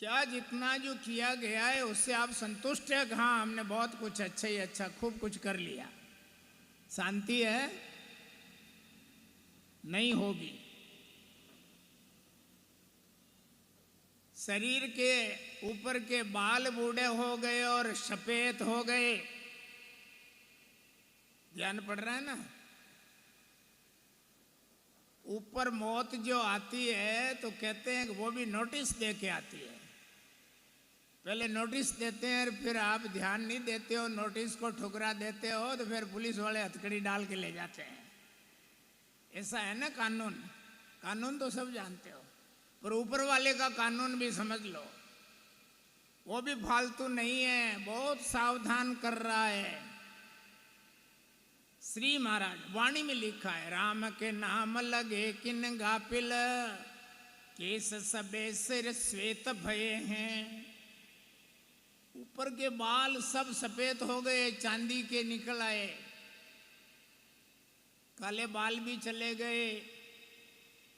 क्या जितना जो किया गया है उससे आप संतुष्ट है? हाँ, हमने बहुत कुछ अच्छा ही अच्छा खूब कुछ कर लिया। शांति है? नहीं होगी। शरीर के ऊपर के बाल बूढ़े हो गए और सफेद हो गए। ध्यान पड़ रहा है ना? ऊपर मौत जो आती है तो कहते हैं कि वो भी नोटिस दे के आती है। पहले नोटिस देते हैं, फिर आप ध्यान नहीं देते हो, नोटिस को ठुकरा देते हो, तो फिर पुलिस वाले हथकड़ी डाल के ले जाते हैं। ऐसा है ना कानून। कानून तो सब जानते हो, पर ऊपर वाले का कानून भी समझ लो। वो भी फालतू नहीं है, बहुत सावधान कर रहा है। श्री महाराज वाणी में लिखा है, राम के नाम लगे किन गापिल, केस सबे सिर श्वेत भये हैं। ऊपर के बाल सब सफेद हो गए, चांदी के निकल आए, काले बाल भी चले गए।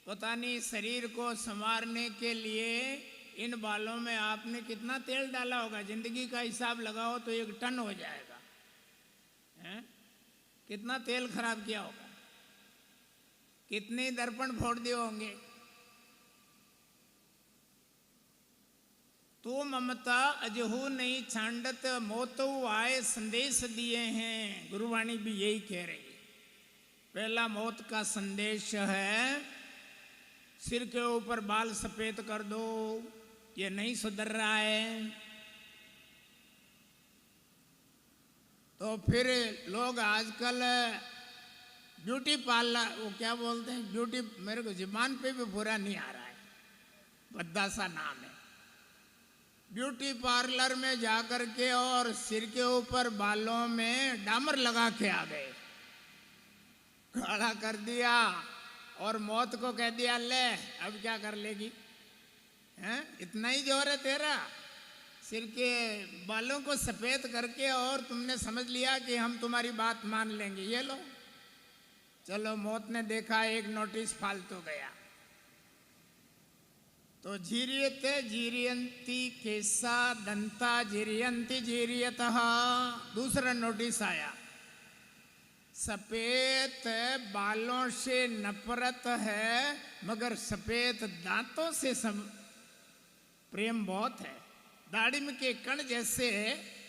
पता नहीं शरीर को संवारने के लिए इन बालों में आपने कितना तेल डाला होगा। जिंदगी का हिसाब लगाओ तो 1 टन हो जाएगा। हैं? कितना तेल खराब किया होगा, कितने दर्पण फोड़ दिए होंगे। तो ममता अजहू नहीं छांडत, मोतो आए संदेश दिए हैं। गुरुवाणी भी यही कह रही है। पहला मौत का संदेश है, सिर के ऊपर बाल सफेद कर दो, ये नहीं सुधर रहा है। तो फिर लोग आजकल ब्यूटी पार्लर, वो क्या बोलते हैं, ब्यूटी, मेरे को जुबान पे भी पूरा नहीं आ रहा है, भद्दा सा नाम है। ब्यूटी पार्लर में जाकर के और सिर के ऊपर बालों में डामर लगा के आ गए, खड़ा कर दिया और मौत को कह दिया, ले अब क्या कर लेगी? हैं? इतना ही जोर है तेरा? सिर के बालों को सफेद करके और तुमने समझ लिया कि हम तुम्हारी बात मान लेंगे। ये लो, चलो। मौत ने देखा एक नोटिस फालतू गया, तो जीरियते जीरियंती केसा दंता जीरियंती जीरियतः। दूसरा नोटिस आया, सफेद बालों से नफरत है मगर सफेद दांतों से सब प्रेम बहुत है। दाढ़िम के कण जैसे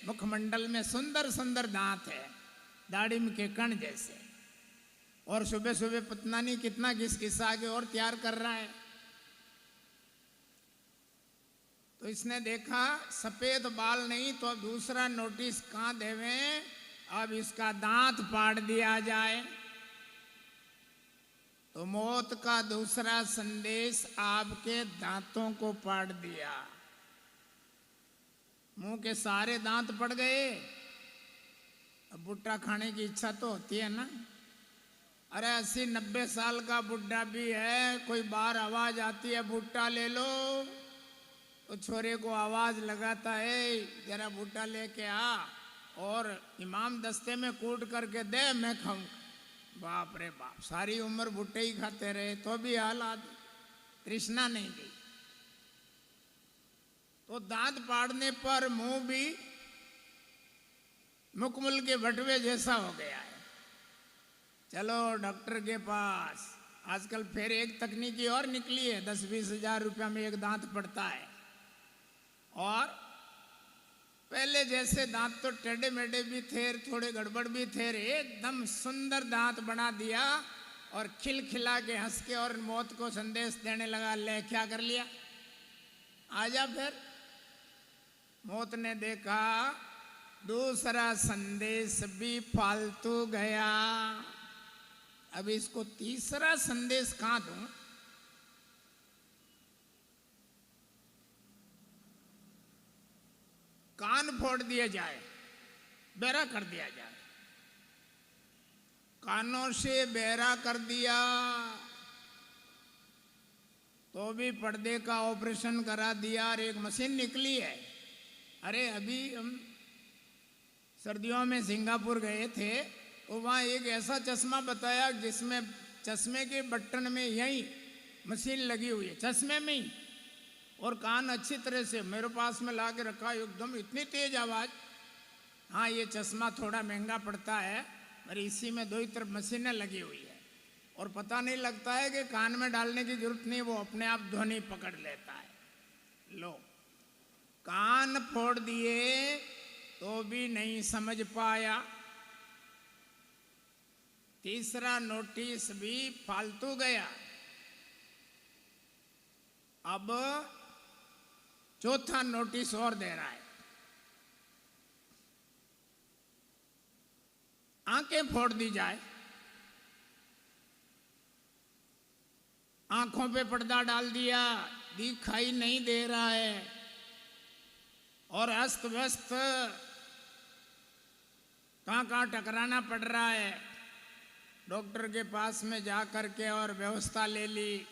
मुखमंडल में सुंदर सुंदर दांत है, दाढ़िम के कण जैसे। और सुबह सुबह पता नहीं कितना घिसघिसा के और तैयार कर रहा है। तो इसने देखा सफेद बाल नहीं, तो दूसरा नोटिस कहाँ देवे, अब इसका दांत पाड़ दिया जाए। तो मौत का दूसरा संदेश आपके दांतों को पाड़ दिया। मुंह के सारे दांत पड़ गए। अब भुट्टा खाने की इच्छा तो होती है ना। अरे 80-90 साल का बुढ़ा भी है, कोई बाहर आवाज आती है भुट्टा ले लो, तो छोरे को आवाज लगाता है, जरा भुट्टा लेके आ, और इमाम दस्ते में कूट करके दे, मैं खाऊंगा। बाप रे बाप, सारी उम्र भुट्टे ही खाते रहे तो भी हालात, तृष्णा नहीं गई। तो दांत पाड़ने पर मुंह भी मुकमुल के बटवे जैसा हो गया है। चलो डॉक्टर के पास। आजकल फिर एक तकनीकी और निकली है, 10-20 हजार रुपया में एक दांत पड़ता है। और पहले जैसे दांत तो टेढ़े मेढ़े भी थे, थोड़े गड़बड़ भी थे, एकदम सुंदर दांत बना दिया और खिलखिला के हंस के और मौत को संदेश देने लगा, ले क्या कर लिया, आजा। फिर मौत ने देखा दूसरा संदेश भी फालतू गया। अब इसको तीसरा संदेश कहाँ दूं? कान फोड़ दिया जाए, बहरा कर दिया जाए। कानों से बहरा कर दिया तो भी पर्दे का ऑपरेशन करा दिया और एक मशीन निकली है। अरे अभी हम सर्दियों में सिंगापुर गए थे, तो वहाँ एक ऐसा चश्मा बताया जिसमें चश्मे के बटन में यही मशीन लगी हुई है, चश्मे में ही। और कान अच्छी तरह से मेरे पास में ला के रखा, एकदम इतनी तेज आवाज़। हाँ, ये चश्मा थोड़ा महंगा पड़ता है, पर इसी में दो ही तरफ मशीनें लगी हुई है और पता नहीं लगता है कि कान में डालने की जरूरत नहीं, वो अपने आप ध्वनि पकड़ लेता है। लो, कान फोड़ दिए तो भी नहीं समझ पाया। तीसरा नोटिस भी फालतू गया। अब चौथा नोटिस और दे रहा है, आंखें फोड़ दी जाए, आंखों पे पर्दा डाल दिया, दिखाई नहीं दे रहा है और अस्त व्यस्त कहाँ टकराना पड़ रहा है। डॉक्टर के पास में जा कर के और व्यवस्था ले ली,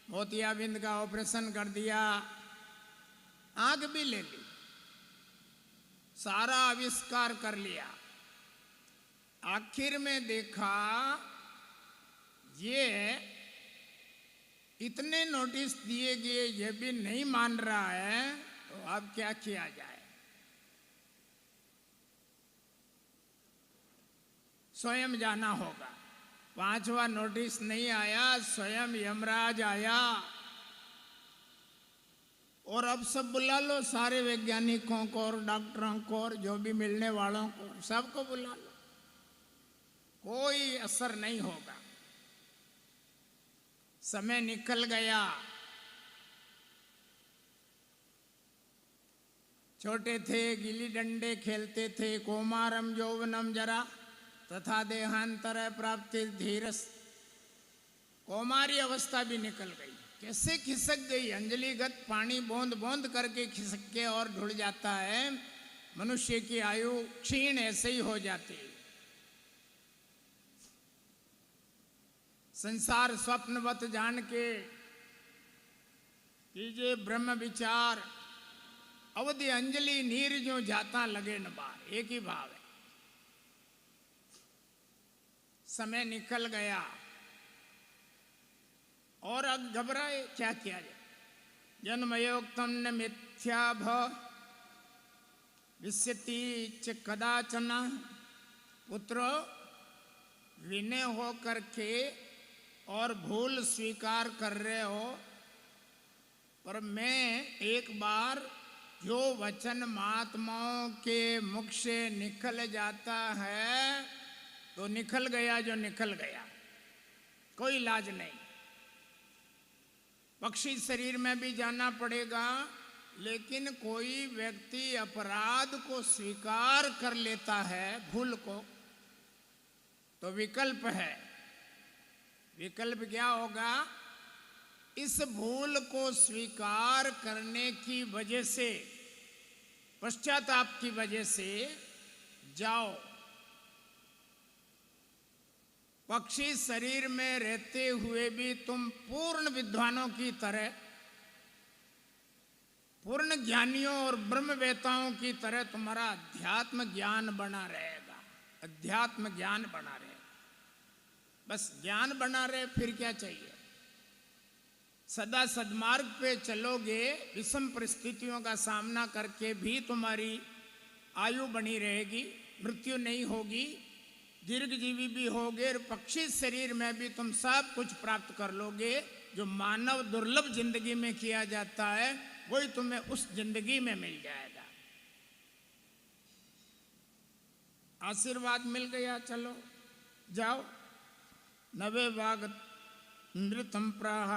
मोतियाबिंद का ऑपरेशन कर दिया, आंख भी ले ली, सारा आविष्कार कर लिया। आखिर में देखा ये इतने नोटिस दिए गए, ये भी नहीं मान रहा है, तो अब क्या किया जाए? स्वयं जाना होगा। पांचवा नोटिस नहीं आया, स्वयं यमराज आया और अब सब बुला लो, सारे वैज्ञानिकों को और डॉक्टरों को और जो भी मिलने वालों को, सबको बुला लो, कोई असर नहीं होगा। समय निकल गया। छोटे थे, गिल्ली डंडे खेलते थे, कौमारम यौवनम जरा तथा देहांतर प्राप्ति धीरस। कौमारी अवस्था भी निकल गई, कैसे खिसक गई। अंजलिगत पानी बूंद बूंद करके खिसक के और ढुल जाता है। मनुष्य की आयु क्षीण ऐसे ही हो जाती है। संसार स्वप्नवत जान के कीजिए ब्रह्म विचार। अवधि अंजलि नीर जो जाता लगे न बार, एक ही भाव है। समय निकल गया और अब घबराए, क्या किया जाए? जन्मयोक्तम न मिथ्या भ विस्यति च कदाचन। पुत्रो, विनय हो करके और भूल स्वीकार कर रहे हो, पर मैं एक बार जो वचन महात्माओं के मुख से निकल जाता है तो निकल गया, जो निकल गया, कोई इलाज नहीं। पक्षी शरीर में भी जाना पड़ेगा, लेकिन कोई व्यक्ति अपराध को स्वीकार कर लेता है, भूल को, तो विकल्प है। विकल्प क्या होगा? इस भूल को स्वीकार करने की वजह से, पश्चाताप की वजह से जाओ। पक्षी शरीर में रहते हुए भी तुम पूर्ण विद्वानों की तरह, पूर्ण ज्ञानियों और ब्रह्मवेताओं की तरह तुम्हारा अध्यात्म ज्ञान बना रहेगा। अध्यात्म ज्ञान बना रहेगा, बस ज्ञान बना रहे, फिर क्या चाहिए? सदा सद्मार्ग पे चलोगे, विषम परिस्थितियों का सामना करके भी तुम्हारी आयु बनी रहेगी, मृत्यु नहीं होगी, दीर्घजीवी भी होगे और पक्षी शरीर में भी तुम सब कुछ प्राप्त कर लोगे। जो मानव दुर्लभ जिंदगी में किया जाता है, वही तुम्हें उस जिंदगी में मिल जाएगा। आशीर्वाद मिल गया, चलो जाओ। नवे वाग नृतम प्राह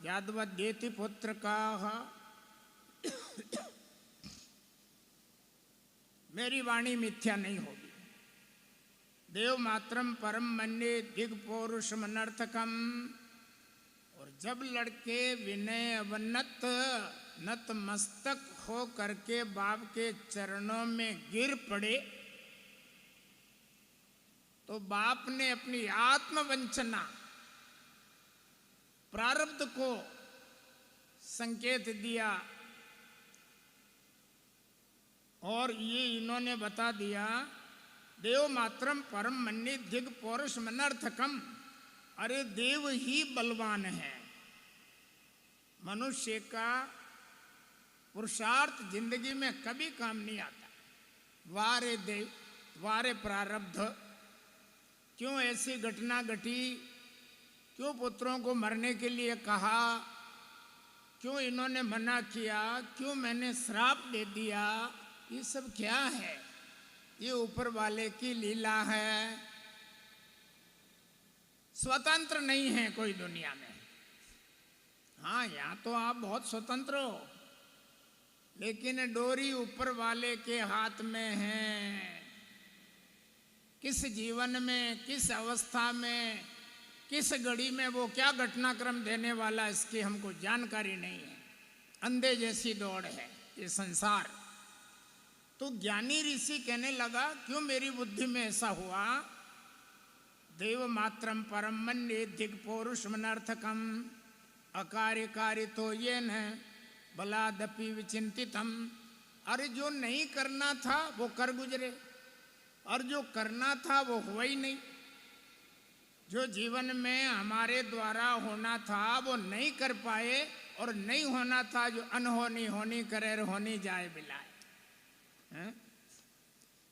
यादवद्येति पुत्र काह। मेरी वाणी मिथ्या नहीं होगी। देव मात्रम परम मन्ये दिग पौरुषम अनर्थकम। और जब लड़के विनय अवनत नत मस्तक हो करके बाप के चरणों में गिर पड़े, तो बाप ने अपनी आत्मवंचना प्रारब्ध को संकेत दिया और ये इन्होंने बता दिया, देव मात्रम परम मन्ये दिग पौरुष मनर्थकम। अरे देव ही बलवान है, मनुष्य का पुरुषार्थ जिंदगी में कभी काम नहीं आता। वारे देव, वारे प्रारब्ध, क्यों ऐसी घटना घटी, क्यों पुत्रों को मरने के लिए कहा, क्यों इन्होंने मना किया, क्यों मैंने श्राप दे दिया, ये सब क्या है? ये ऊपर वाले की लीला है। स्वतंत्र नहीं है कोई दुनिया में। हाँ, यहाँ तो आप बहुत स्वतंत्र हो, लेकिन डोरी ऊपर वाले के हाथ में है। किस जीवन में, किस अवस्था में, किस घड़ी में वो क्या घटनाक्रम देने वाला, इसकी हमको जानकारी नहीं है। अंधे जैसी दौड़ है ये संसार। तो ज्ञानी ऋषि कहने लगा, क्यों मेरी बुद्धि में ऐसा हुआ? देव मात्रम परम मन्ये दिग पौरुषमनर्थकम अकार्यकारी तो ये न बलादपि विचिंतितम। अरे जो नहीं करना था वो कर गुजरे, और जो करना था वो हुआ ही नहीं। जो जीवन में हमारे द्वारा होना था वो नहीं कर पाए, और नहीं होना था जो अनहोनी होनी करे होनी जाए बिलाए।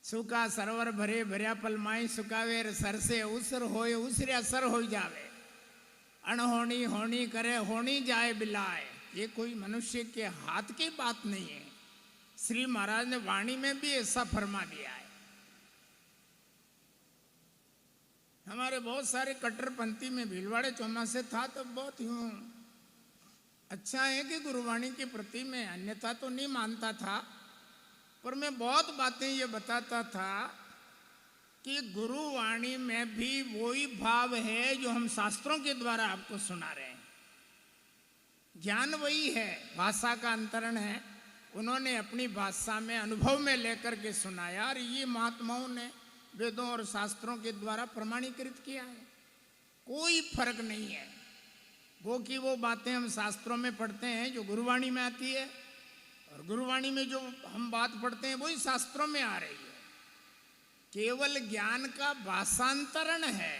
सुका सरोवर भरे भरिया पलमाई सुकावे सर से उसर होए उसरे असर हो जावे। अनहोनी होनी करे होनी जाए बिलाए। ये कोई मनुष्य के हाथ की बात नहीं है। श्री महाराज ने वाणी में भी ऐसा फरमा दिया है। हमारे बहुत सारे कट्टरपंथी में भीलवाड़े चौमासे था तो बहुत यूं अच्छा है कि गुरुवाणी के प्रति में अन्यथा तो नहीं मानता था, पर मैं बहुत बातें ये बताता था कि गुरुवाणी में भी वही भाव है जो हम शास्त्रों के द्वारा आपको सुना रहे हैं। ज्ञान वही है, भाषा का अंतरण है। उन्होंने अपनी भाषा में अनुभव में लेकर के सुनाया, और ये महात्माओं ने वेदों और शास्त्रों के द्वारा प्रमाणीकृत किया है। कोई फर्क नहीं है। वो की वो बातें हम शास्त्रों में पढ़ते हैं जो गुरुवाणी में आती है, और गुरुवाणी में जो हम बात पढ़ते हैं वही शास्त्रों में आ रही है। केवल ज्ञान का भाषांतरण है,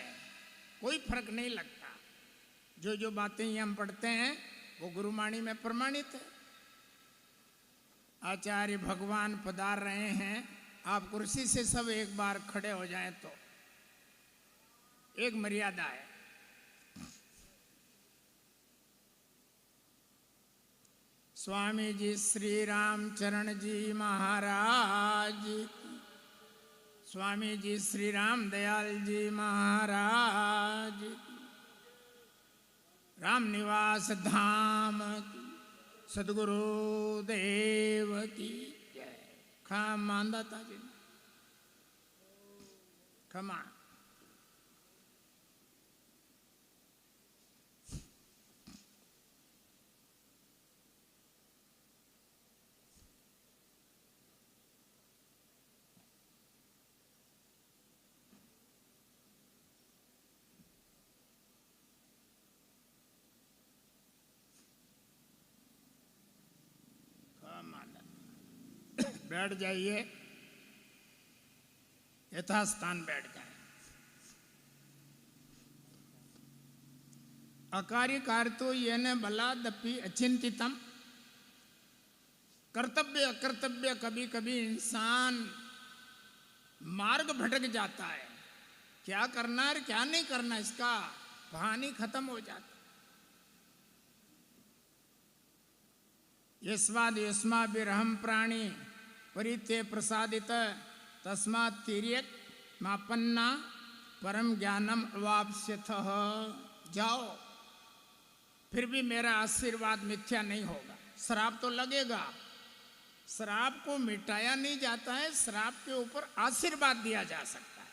कोई फर्क नहीं लगता। जो जो बातें ये हम पढ़ते हैं वो गुरुवाणी में प्रमाणित है। आचार्य भगवान पधार रहे हैं। आप कुर्सी से सब एक बार खड़े हो जाएं तो एक मर्यादा है। स्वामी जी श्री रामचरण जी महाराज, स्वामी जी श्री राम दयाल जी महाराज, राम निवास धाम सदगुरु देव की जय। खमा दाता जी, खमा। बैठ जाइए, यथास्थान बैठ जाए। अकार्यकार तो ये न बलादपि अचिंतितम। कर्तव्य अकर्तव्य कभी कभी इंसान मार्ग भटक जाता है। क्या करना है क्या नहीं करना, इसका कहानी खत्म हो जाती। यस्माद् यस्माभिरहं प्राणी परिते प्रसादित तस्मात् तिर्यक् मापन्ना परम ज्ञानम अवाप्स्यथः। जाओ, फिर भी मेरा आशीर्वाद मिथ्या नहीं होगा। श्राप तो लगेगा, श्राप को मिटाया नहीं जाता है, श्राप के ऊपर आशीर्वाद दिया जा सकता है।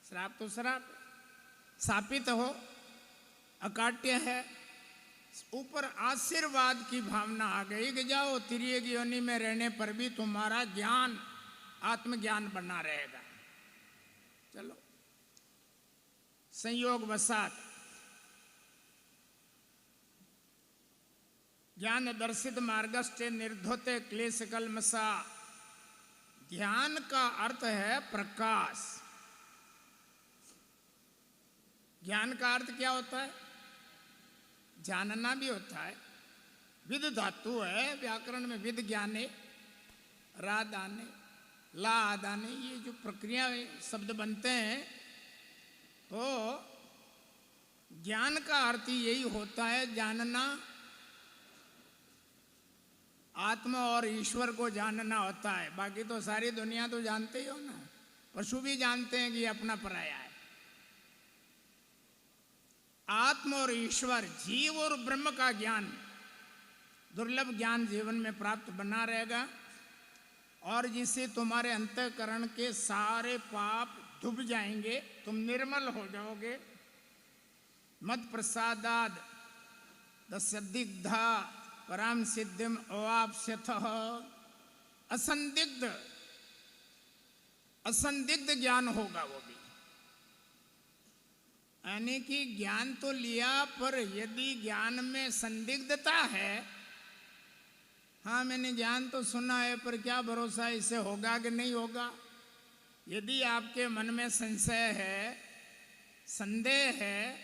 श्राप तो श्राप शापित हो, अकाट्य है, ऊपर आशीर्वाद की भावना आ गई कि जाओ, तिर्यक योनि में रहने पर भी तुम्हारा ज्ञान आत्मज्ञान बना रहेगा। चलो, संयोग वसात ज्ञान दर्शित मार्गस्ते निर्धोते क्लेश कलमसा। ध्यान का अर्थ है प्रकाश। ज्ञान का अर्थ क्या होता है? जानना भी होता है, विद धातु है, व्याकरण में विद ज्ञाने, रा दाने, ला आदाने, ये जो प्रक्रिया शब्द बनते हैं, तो ज्ञान का अर्थ यही होता है जानना, आत्मा और ईश्वर को जानना होता है। बाकी तो सारी दुनिया तो जानते ही हो ना, पशु भी जानते हैं कि ये अपना पराया है। आत्मा और ईश्वर, जीव और ब्रह्म का ज्ञान, दुर्लभ ज्ञान जीवन में प्राप्त बना रहेगा और जिससे तुम्हारे अंतःकरण के सारे पाप धुप जाएंगे, तुम निर्मल हो जाओगे। मद प्रसादाद दस्यदिग्धा पराम सिद्धिम अवाप्स्यथ। असंदिग्ध, असंदिग्ध ज्ञान होगा वो भी, यानी कि ज्ञान तो लिया पर यदि ज्ञान में संदिग्धता है, हाँ मैंने ज्ञान तो सुना है पर क्या भरोसा इससे होगा कि नहीं होगा, यदि आपके मन में संशय है, संदेह है,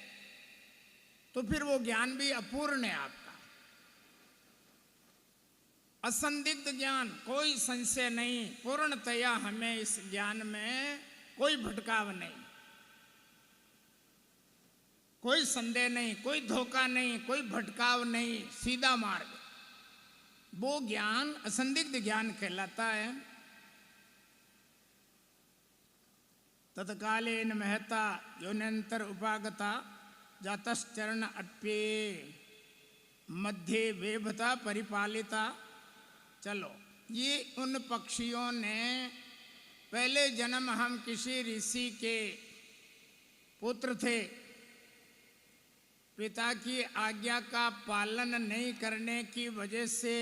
तो फिर वो ज्ञान भी अपूर्ण है आपका। असंदिग्ध ज्ञान, कोई संशय नहीं, पूर्णतया हमें इस ज्ञान में कोई भटकाव नहीं, कोई संदेह नहीं, कोई धोखा नहीं, कोई भटकाव नहीं, सीधा मार्ग, वो ज्ञान असंदिग्ध ज्ञान कहलाता है। तत्कालेन महता योनंतर उपागता जातश्चरण अप्ये मध्य वेभता परिपालिता। चलो, ये उन पक्षियों ने पहले जन्म हम किसी ऋषि के पुत्र थे, पिता की आज्ञा का पालन नहीं करने की वजह से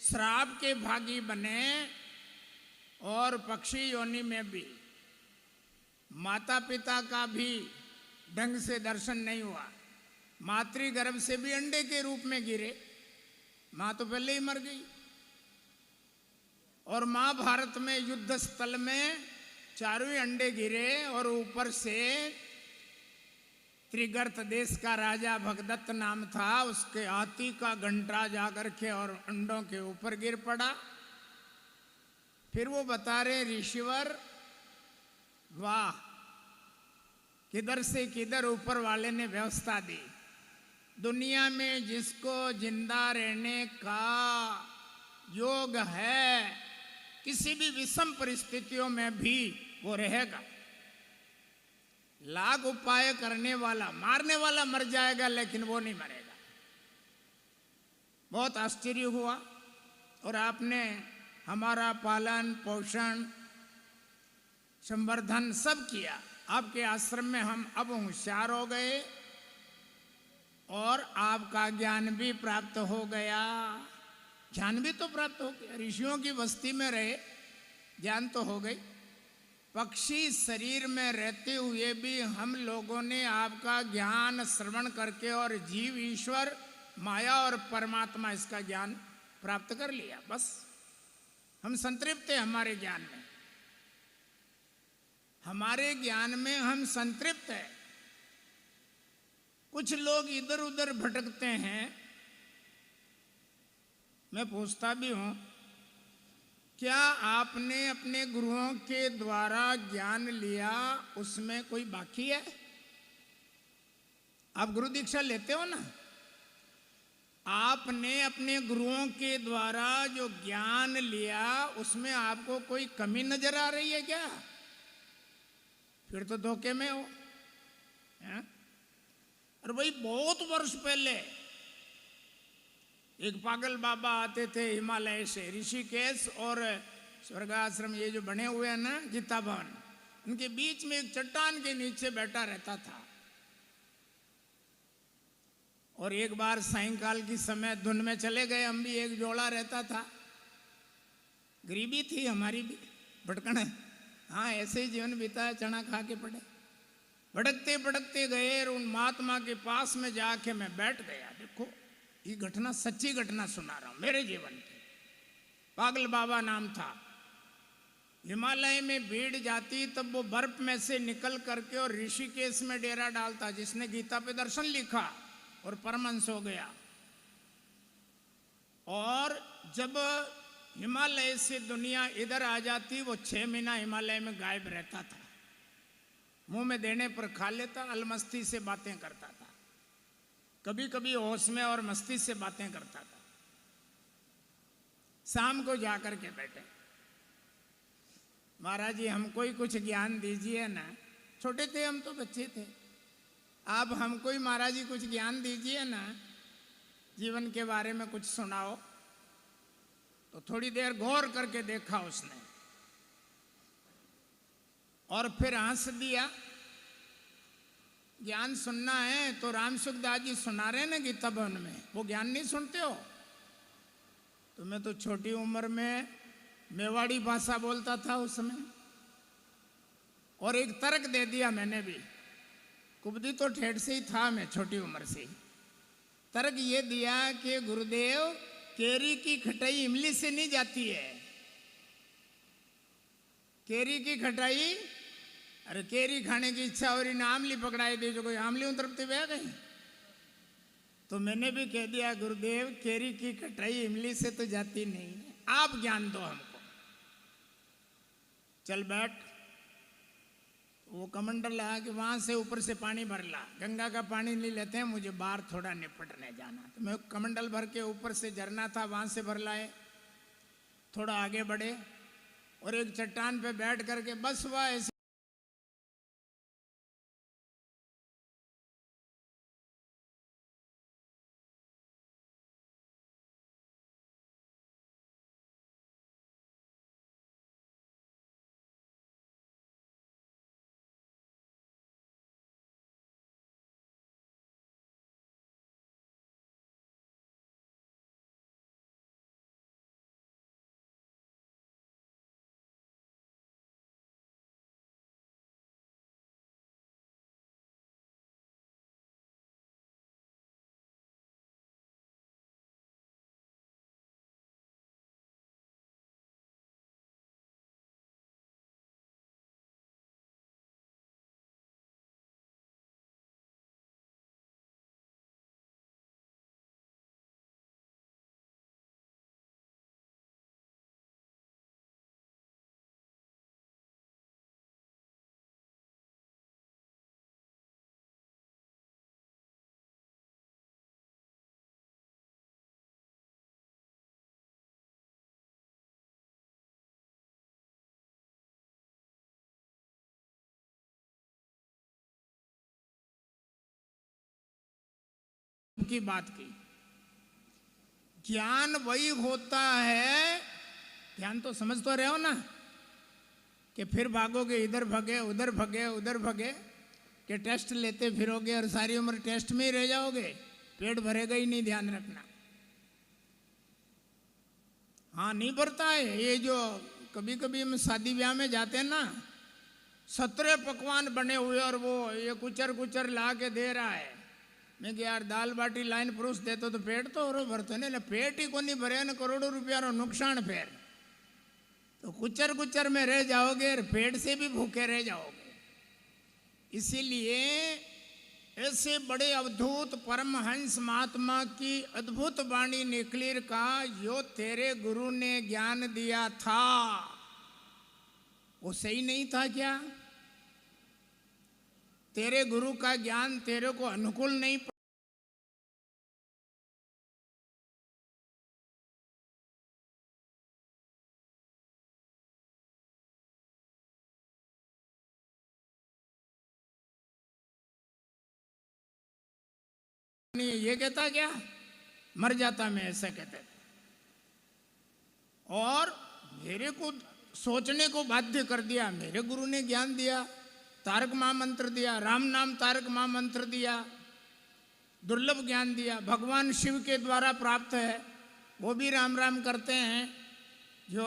श्राप के भागी बने और पक्षी योनि में भी माता पिता का भी ढंग से दर्शन नहीं हुआ, मातृगर्भ से भी अंडे के रूप में गिरे, माँ तो पहले ही मर गई। और महाभारत में युद्ध स्थल में चारों ही अंडे गिरे और ऊपर से त्रिगर्त देश का राजा भगदत्त नाम था, उसके हाथी का घंटा जाकर के और अंडों के ऊपर गिर पड़ा। फिर वो बता रहे ऋषिवर, वाह किधर से किधर ऊपर वाले ने व्यवस्था दी, दुनिया में जिसको जिंदा रहने का योग है, किसी भी विषम परिस्थितियों में भी वो रहेगा। लाख उपाय करने वाला, मारने वाला मर जाएगा लेकिन वो नहीं मरेगा। बहुत आश्चर्य हुआ और आपने हमारा पालन पोषण संवर्धन सब किया। आपके आश्रम में हम अब होशियार हो गए और आपका ज्ञान भी प्राप्त हो गया। ज्ञान भी तो प्राप्त हो गया, ऋषियों की बस्ती में रहे, ज्ञान तो हो गई। पक्षी शरीर में रहते हुए भी हम लोगों ने आपका ज्ञान श्रवण करके और जीव ईश्वर माया और परमात्मा इसका ज्ञान प्राप्त कर लिया। बस हम संतृप्त हैं हमारे ज्ञान में, हमारे ज्ञान में हम संतृप्त हैं। कुछ लोग इधर उधर भटकते हैं, मैं पूछता भी हूं, क्या आपने अपने गुरुओं के द्वारा ज्ञान लिया, उसमें कोई बाकी है? आप गुरु दीक्षा लेते हो ना, आपने अपने गुरुओं के द्वारा जो ज्ञान लिया उसमें आपको कोई कमी नजर आ रही है क्या? फिर तो धोखे में हो। और भाई बहुत वर्ष पहले एक पागल बाबा आते थे हिमालय से, ऋषिकेश और स्वर्गाश्रम ये जो बने हुए हैं ना गीता भवन, उनके बीच में एक चट्टान के नीचे बैठा रहता था। और एक बार सायंकाल की समय धुन में चले गए, हम भी एक जोड़ा रहता था, गरीबी थी हमारी भी, भटकन है, हाँ ऐसे ही जीवन बीता, चना खा के पड़े, भटकते भटकते गए और उन महात्मा के पास में जाके मैं बैठ गया। देखो ये घटना सच्ची घटना सुना रहा हूं मेरे जीवन की। पागल बाबा नाम था। हिमालय में भीड़ जाती तब वो बर्फ में से निकल करके और ऋषिकेश में डेरा डालता, जिसने गीता पे दर्शन लिखा और परमहंस हो गया। और जब हिमालय से दुनिया इधर आ जाती, वो 6 महीना हिमालय में गायब रहता था। मुंह में देने पर खा लेता, अलमस्ती से बातें करता था, कभी कभी होश में और मस्ती से बातें करता था। शाम को जाकर के बैठे, महाराज जी हमको ही कुछ ज्ञान दीजिए ना। छोटे थे हम तो, बच्चे थे। आप हमको ही महाराज जी कुछ ज्ञान दीजिए ना, जीवन के बारे में कुछ सुनाओ। तो थोड़ी देर गौर करके देखा उसने और फिर हंस दिया। ज्ञान सुनना है तो राम सुखदास जी सुना रहे ना गीता भवन में, वो ज्ञान नहीं सुनते हो? तो मैं तो छोटी उम्र में मेवाड़ी भाषा बोलता था उस समय, और एक तर्क दे दिया मैंने भी। कुबदी तो ठेठ से ही था मैं, छोटी उम्र से ही। तर्क ये दिया कि गुरुदेव, केरी की खटाई इमली से नहीं जाती है। केरी की खटाई, अरे केरी खाने की इच्छा हो रही ना, आमली पकड़ाई दी, जो कोई आमली उतरते बह गई। तो मैंने भी कह दिया, गुरुदेव केरी की खटाई इमली से तो जाती नहीं है, आप ज्ञान दो हमको। चल बैठ। वो कमंडल लगा कि वहां से ऊपर से पानी भर ला, गंगा का पानी नहीं लेते हैं, मुझे बाहर थोड़ा निपटने जाना। तो मैं कमंडल भर के ऊपर से झरना था, वहां से भर लाए। थोड़ा आगे बढ़े और एक चट्टान पे बैठ करके बस वह ऐसे की बात की। ज्ञान वही होता है, ध्यान तो समझ तो रहे हो ना, कि फिर भागोगे, इधर भगे उधर भगे उधर भगे, कि टेस्ट लेते फिरोगे और सारी उम्र टेस्ट में ही रह जाओगे, पेट भरेगा ही नहीं। ध्यान रखना। हाँ नहीं भरता है। ये जो कभी कभी हम शादी ब्याह में जाते हैं ना, 17 पकवान बने हुए और वो ये कुचर कुचर ला के दे रहा है। मैं कि यार दाल बाटी लाइन पुरुष देते तो पेट तो और भरते नहीं, पेट ही को नहीं भरे न, करोड़ों रुपया रो नुकसान। फिर तो कुचर कुचर में रह जाओगे और पेट से भी भूखे रह जाओगे। इसीलिए ऐसे बड़े अवधूत परमहंस महात्मा की अद्भुत वाणी निकली का, यो तेरे गुरु ने ज्ञान दिया था वो सही नहीं था क्या? तेरे गुरु का ज्ञान तेरे को अनुकूल नहीं ये कहता क्या, मर जाता मैं, ऐसा कहते थे। और मेरे को सोचने को बाध्य कर दिया। मेरे गुरु ने ज्ञान दिया, तारक महामंत्र दिया, राम नाम तारक महामंत्र दिया, दुर्लभ ज्ञान दिया, भगवान शिव के द्वारा प्राप्त है, वो भी राम राम करते हैं। जो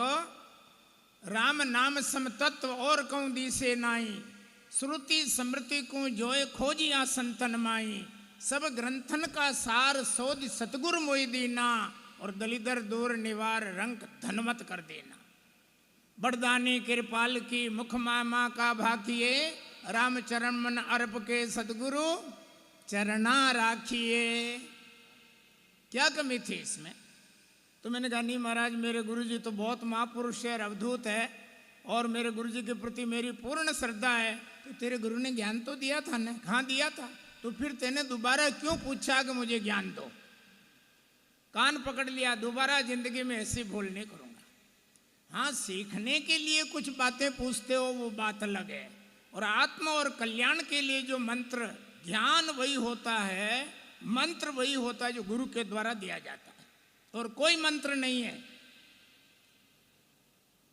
राम नाम समतत्व और कहूँ दिसे नाई, श्रुति स्मृति को जोए खोजिया संतन माई, सब ग्रंथन का सार सोध सतगुरु मोई दीना, और दलिदर दूर निवार रंक धनवत कर देना। बड़दानी कृपाल की मुख मामा का भाकिए, राम चरण मन अर्प के सतगुरु चरणा राखिए। क्या कमी थी इसमें? तो मैंने कहा नहीं महाराज, मेरे गुरुजी तो बहुत महापुरुष है, अवधूत है, और मेरे गुरुजी के प्रति मेरी पूर्ण श्रद्धा है। तो तेरे गुरु ने ज्ञान तो दिया था ना? कहाँ दिया था? तो फिर तेने दोबारा क्यों पूछा कि मुझे ज्ञान दो? कान पकड़ लिया, दोबारा जिंदगी में ऐसी भूल नहीं करूंगा। हाँ, सीखने के लिए कुछ बातें पूछते हो, वो बात अलग है। और आत्म और कल्याण के लिए जो मंत्र, ज्ञान वही होता है, मंत्र वही होता है जो गुरु के द्वारा दिया जाता है, और कोई मंत्र नहीं है।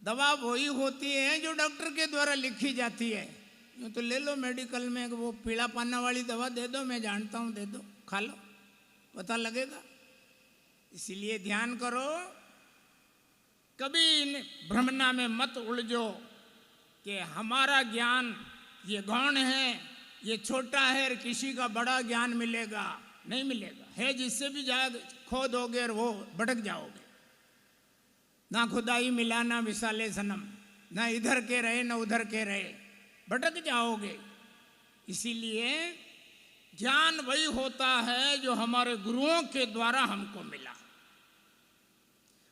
दवा वही होती है जो डॉक्टर के द्वारा लिखी जाती है। यूँ तो ले लो मेडिकल में, वो पीला पाना वाली दवा दे दो, मैं जानता हूँ, दे दो, खा लो, पता लगेगा। इसीलिए ध्यान करो, कभी इन भ्रमना में मत उलझो कि हमारा ज्ञान ये गौण है, ये छोटा है, किसी का बड़ा ज्ञान मिलेगा। नहीं मिलेगा। है जिससे भी जाए खो दोगे और वो भटक जाओगे। ना खुदाई मिला ना विशाले सनम, ना इधर के रहे ना उधर के रहे, भटक जाओगे। इसीलिए ज्ञान वही होता है जो हमारे गुरुओं के द्वारा हमको मिला,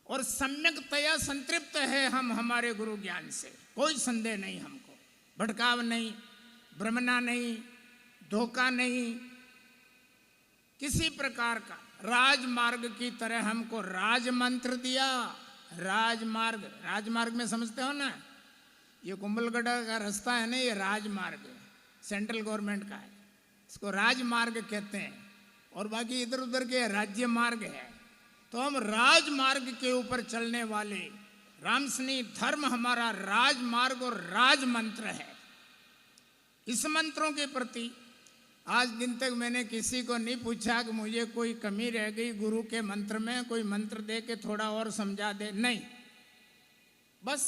और सम्यकतया संतृप्त है हम हमारे गुरु ज्ञान से। कोई संदेह नहीं, हमको भटकाव नहीं, भ्रमना नहीं, धोखा नहीं, किसी प्रकार का। राजमार्ग की तरह हमको राज मंत्र दिया। राजमार्ग, राजमार्ग में समझते हो ना, ये कुंभलगढ़ का रास्ता है ना, ये राजमार्ग है, सेंट्रल गवर्नमेंट का है, इसको राजमार्ग कहते हैं। और बाकी इधर उधर के राज्य मार्ग है। तो हम राजमार्ग के ऊपर चलने वाले, रामसनी धर्म हमारा राजमार्ग और राज मंत्र है। इस मंत्रों के प्रति आज दिन तक मैंने किसी को नहीं पूछा कि मुझे कोई कमी रह गई गुरु के मंत्र में, कोई मंत्र दे के थोड़ा और समझा दे, नहीं। बस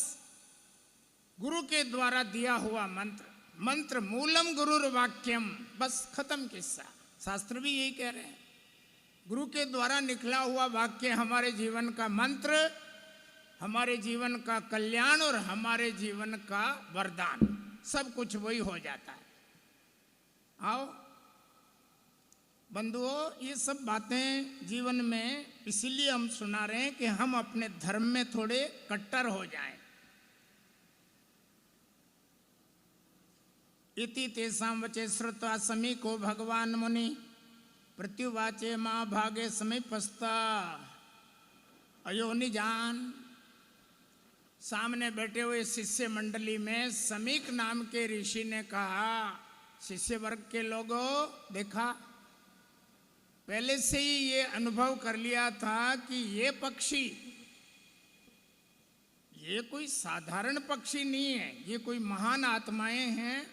गुरु के द्वारा दिया हुआ मंत्र, मंत्र मूलम गुरुर वाक्यम, बस खत्म किस्सा। शास्त्र भी यही कह रहे हैं, गुरु के द्वारा निकला हुआ वाक्य हमारे जीवन का मंत्र, हमारे जीवन का कल्याण और हमारे जीवन का वरदान, सब कुछ वही हो जाता है। आओ बंधुओं, ये सब बातें जीवन में इसीलिए हम सुना रहे हैं कि हम अपने धर्म में थोड़े कट्टर हो जाएं। इति तेषां वचे श्रुत्वा समीको भगवान मुनि प्रत्युवाचे माँ भागे समीपस्था अयो निजान। सामने बैठे हुए शिष्य मंडली में समीक नाम के ऋषि ने कहा, शिष्य वर्ग के लोगों, देखा, पहले से ही ये अनुभव कर लिया था कि ये पक्षी, ये कोई साधारण पक्षी नहीं है, ये कोई महान आत्माएं हैं।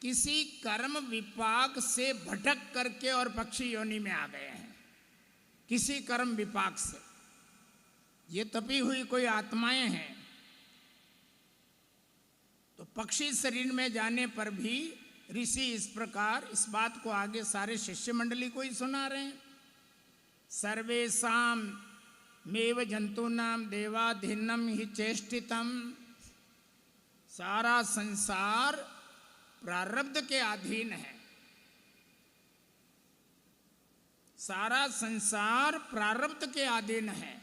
किसी कर्म विपाक से भटक करके और पक्षी योनि में आ गए हैं, किसी कर्म विपाक से। ये तपी हुई कोई आत्माएं हैं। तो पक्षी शरीर में जाने पर भी ऋषि इस प्रकार इस बात को आगे सारे शिष्य मंडली को ही सुना रहे हैं। सर्वेषां मेव जंतूनां देवाधीनम ही चेष्टितम। सारा संसार प्रारब्ध के अधीन है, सारा संसार प्रारब्ध के अधीन है।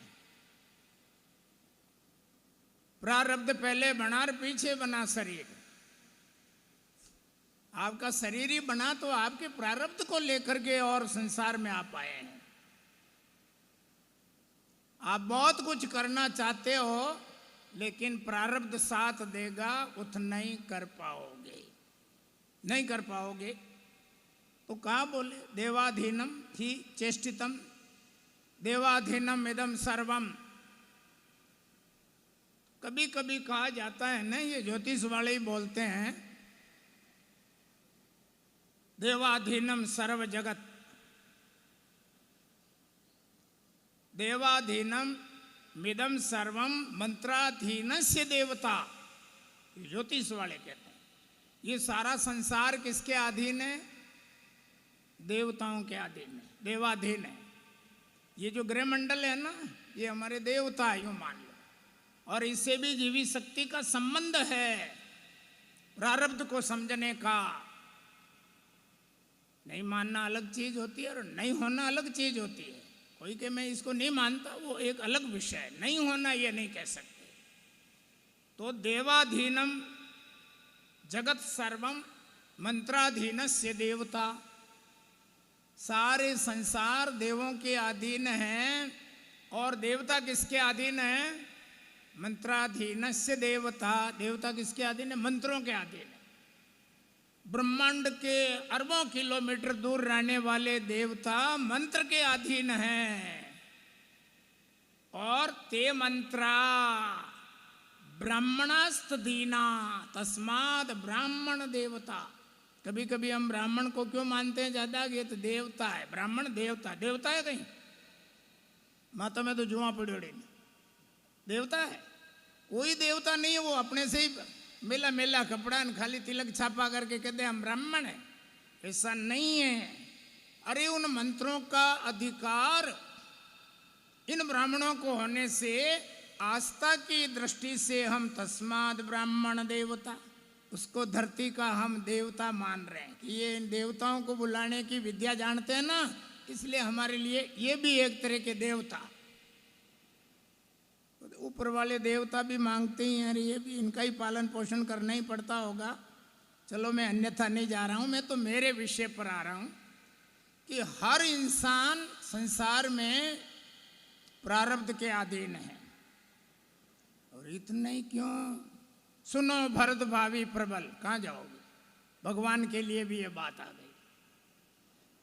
प्रारब्ध पहले बना और पीछे बना शरीर। आपका शरीर ही बना तो आपके प्रारब्ध को लेकर के और संसार में आप आए हैं। आप बहुत कुछ करना चाहते हो, लेकिन प्रारब्ध साथ देगा, उतना ही कर पाओगे, नहीं कर पाओगे। तो कहा बोले, देवाधीनम ही चेष्टितम, देवाधीनम इदम सर्वम। कभी कभी कहा जाता है ना, ये ज्योतिष वाले ही बोलते हैं, देवाधीनम सर्व जगत, देवाधीनम मिदम सर्वम मंत्राधीनस्य देवता। ज्योतिष वाले कहते हैं ये सारा संसार किसके अधीन है? देवताओं के अधीन है, देवाधीन है। ये जो ग्रह मंडल है ना, ये हमारे देवता है, यूं मान लो। और इससे भी जीवी शक्ति का संबंध है, प्रारब्ध को समझने का। नहीं मानना अलग चीज होती है और नहीं होना अलग चीज होती है। कोई के मैं इसको नहीं मानता, वो एक अलग विषय है, नहीं होना ये नहीं कह सकते। तो देवाधीनम जगत सर्वम मंत्राधीनस्य देवता, सारे संसार देवों के अधीन है। और देवता किसके अधीन है? मंत्राधीनस्य देवता, देवता किसके अधीन है? मंत्रों के अधीन है। ब्रह्मांड के अरबों किलोमीटर दूर रहने वाले देवता मंत्र के अधीन हैं। और ते मंत्रा ब्राह्मणास्तदीना तस्माद ब्राह्मण देवता। कभी कभी हम ब्राह्मण को क्यों मानते हैं ज्यादा? ये तो देवता है, ब्राह्मण देवता। देवता है कहीं? माता में तो जुआ पड़ी, देवता है? कोई देवता नहीं है, वो अपने से ही मेला मेला कपड़ा खाली तिलक छापा करके कहते हैं हम ब्राह्मण है। ऐसा नहीं है। अरे उन मंत्रों का अधिकार इन ब्राह्मणों को होने से आस्था की दृष्टि से हम तस्माद ब्राह्मण देवता, उसको धरती का हम देवता मान रहे हैं कि ये इन देवताओं को बुलाने की विद्या जानते हैं ना, इसलिए हमारे लिए ये भी एक तरह के देवता। ऊपर वाले देवता भी मांगते ही हैं, ये भी इनका ही पालन पोषण करना ही पड़ता होगा। चलो मैं अन्यथा नहीं जा रहा हूँ, मैं तो मेरे विषय पर आ रहा हूँ कि हर इंसान संसार में प्रारब्ध के अधीन है। और इतना ही क्यों? सुनो भरत भावी प्रबल, कहाँ जाओगे? भगवान के लिए भी ये बात आ गई।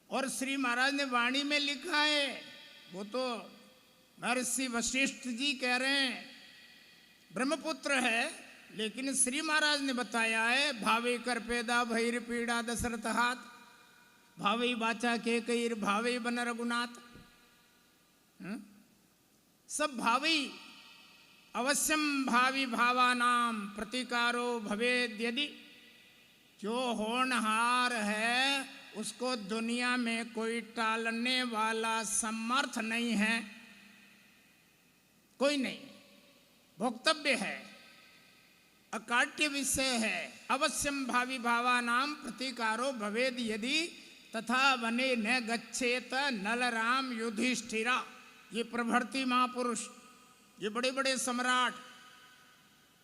और श्री महाराज ने वाणी में लिखा है, वो तो महर्षि वशिष्ठ जी कह रहे हैं, ब्रह्मपुत्र है, लेकिन श्री महाराज ने बताया है भावे कर पैदा भैर पीड़ा दशरथ हाथ, भावे बाचा के कईर भावे बन रघुनाथ। सब भावी अवश्यम भावी भावानाम प्रतिकारो भवेद यदि। जो होनहार है उसको दुनिया में कोई टालने वाला समर्थ नहीं है, कोई नहीं। भोक्तव्य है, अकाट्य विषय है। अवश्यम भावी भावानाम प्रतिकारो भवेद यदि तथा वने न गच्छेत नलराम युधिष्ठिरा। ये प्रभृति महापुरुष, ये बड़े बड़े सम्राट,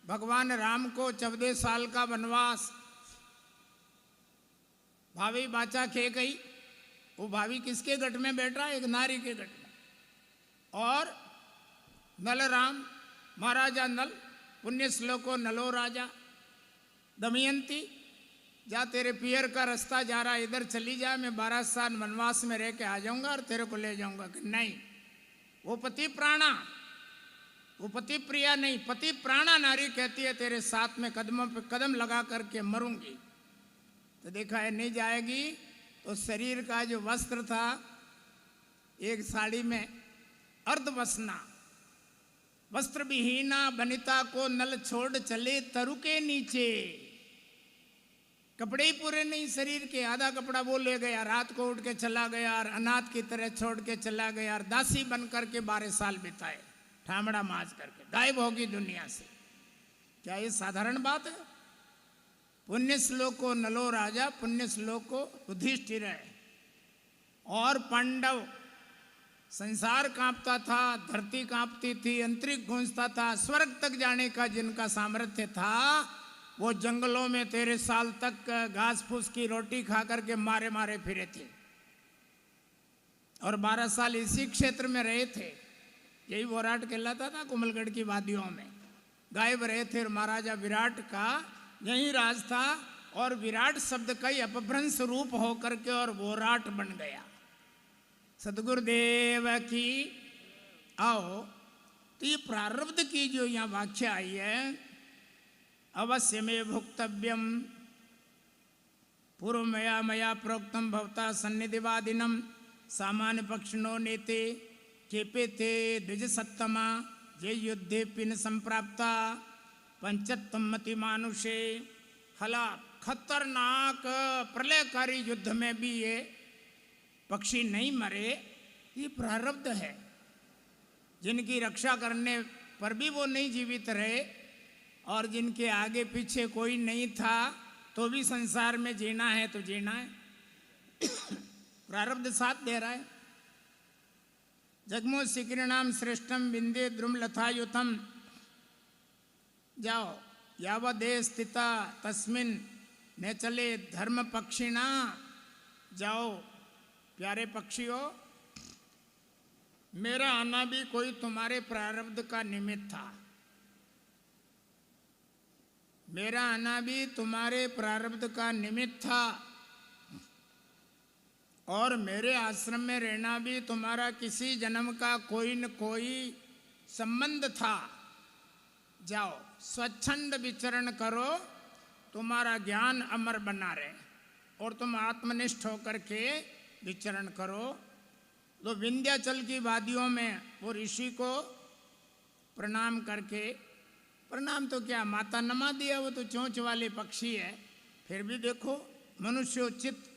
भगवान राम को 14 साल का वनवास, भावी बाचा खे गई, वो भावी किसके गट में बैठा? एक नारी के गट में। और नल राम, महाराजा नल, पुण्य श्लोको नलो राजा। दमयंती, जा तेरे पियर का रास्ता जा रहा, इधर चली जा, मैं 12 साल वनवास में रह के आ जाऊंगा और तेरे को ले जाऊंगा। कि नहीं, वो पति प्राणा, वो पति प्रिया नहीं, पति प्राणा नारी कहती है तेरे साथ में कदमों पे कदम लगा करके मरूंगी। तो देखा है नहीं जाएगी। तो शरीर का जो वस्त्र था, एक साड़ी में अर्धवसना, वस्त्र विहीना बनिता को नल छोड़ चले तरु के नीचे। कपड़े ही पूरे नहीं शरीर के, आधा कपड़ा वो ले गया, रात को उठ के चला गया और अनाथ की तरह छोड़ के चला गया और दासी बन करके 12 साल बिताए, ठामड़ा माज करके गायब होगी दुनिया से। क्या ये साधारण बात है? पुण्य श्लोको नलो राजा, पुण्य श्लोको युधिष्ठिर है। और पांडव, संसार कांपता था, धरती कांपती थी, अंतरिक्ष गूंजता था, स्वर्ग तक जाने का जिनका सामर्थ्य था, वो जंगलों में 13 साल तक घास फूस की रोटी खा करके मारे मारे फिरे थे और 12 साल इसी क्षेत्र में रहे थे। यही विराट कहलाता था, कुमलगढ़ की वादियों में गायब रहे थे। और महाराजा विराट का यही राज था और विराट शब्द का ही अपभ्रंश रूप होकर के और विराट बन गया। सदगुरुदेव की। आओ, तो ये प्रारब्ध की जो यहाँ व्याख्या आई है, अवश्य में भुक्तव्यम पूर्व मया मया प्रोक्तम भवता सन्निधिवादिनम सामान्य पक्षिणो नेते केपे थे द्विज सत्तमा ये युद्धे पिन संप्राप्ता पंचत्तमति मानुषे। हला खतरनाक प्रलयकारी युद्ध में भी ये पक्षी नहीं मरे, ये प्रारब्ध है। जिनकी रक्षा करने पर भी वो नहीं जीवित रहे और जिनके आगे पीछे कोई नहीं था तो भी संसार में जीना है तो जीना है। प्रारब्ध साथ दे रहा है। जगमो शिखरिणाम श्रेष्ठम विंदे द्रुमलतायुतम। जाओ यावदे स्थिता तस्मिन न चले धर्म पक्षिणा। जाओ प्यारे पक्षियों, मेरा आना भी कोई तुम्हारे प्रारब्ध का निमित्त था। मेरा आना भी तुम्हारे प्रारब्ध का निमित्त था और मेरे आश्रम में रहना भी तुम्हारा किसी जन्म का कोई न कोई संबंध था। जाओ स्वच्छंद विचरण करो, तुम्हारा ज्ञान अमर बना रहे और तुम आत्मनिष्ठ होकर के विचरण करो। तो विंध्याचल की वादियों में वो ऋषि को प्रणाम करके, प्रणाम तो क्या माता नमा दिया, वो तो चोंच वाले पक्षी है, फिर भी देखो मनुष्योचित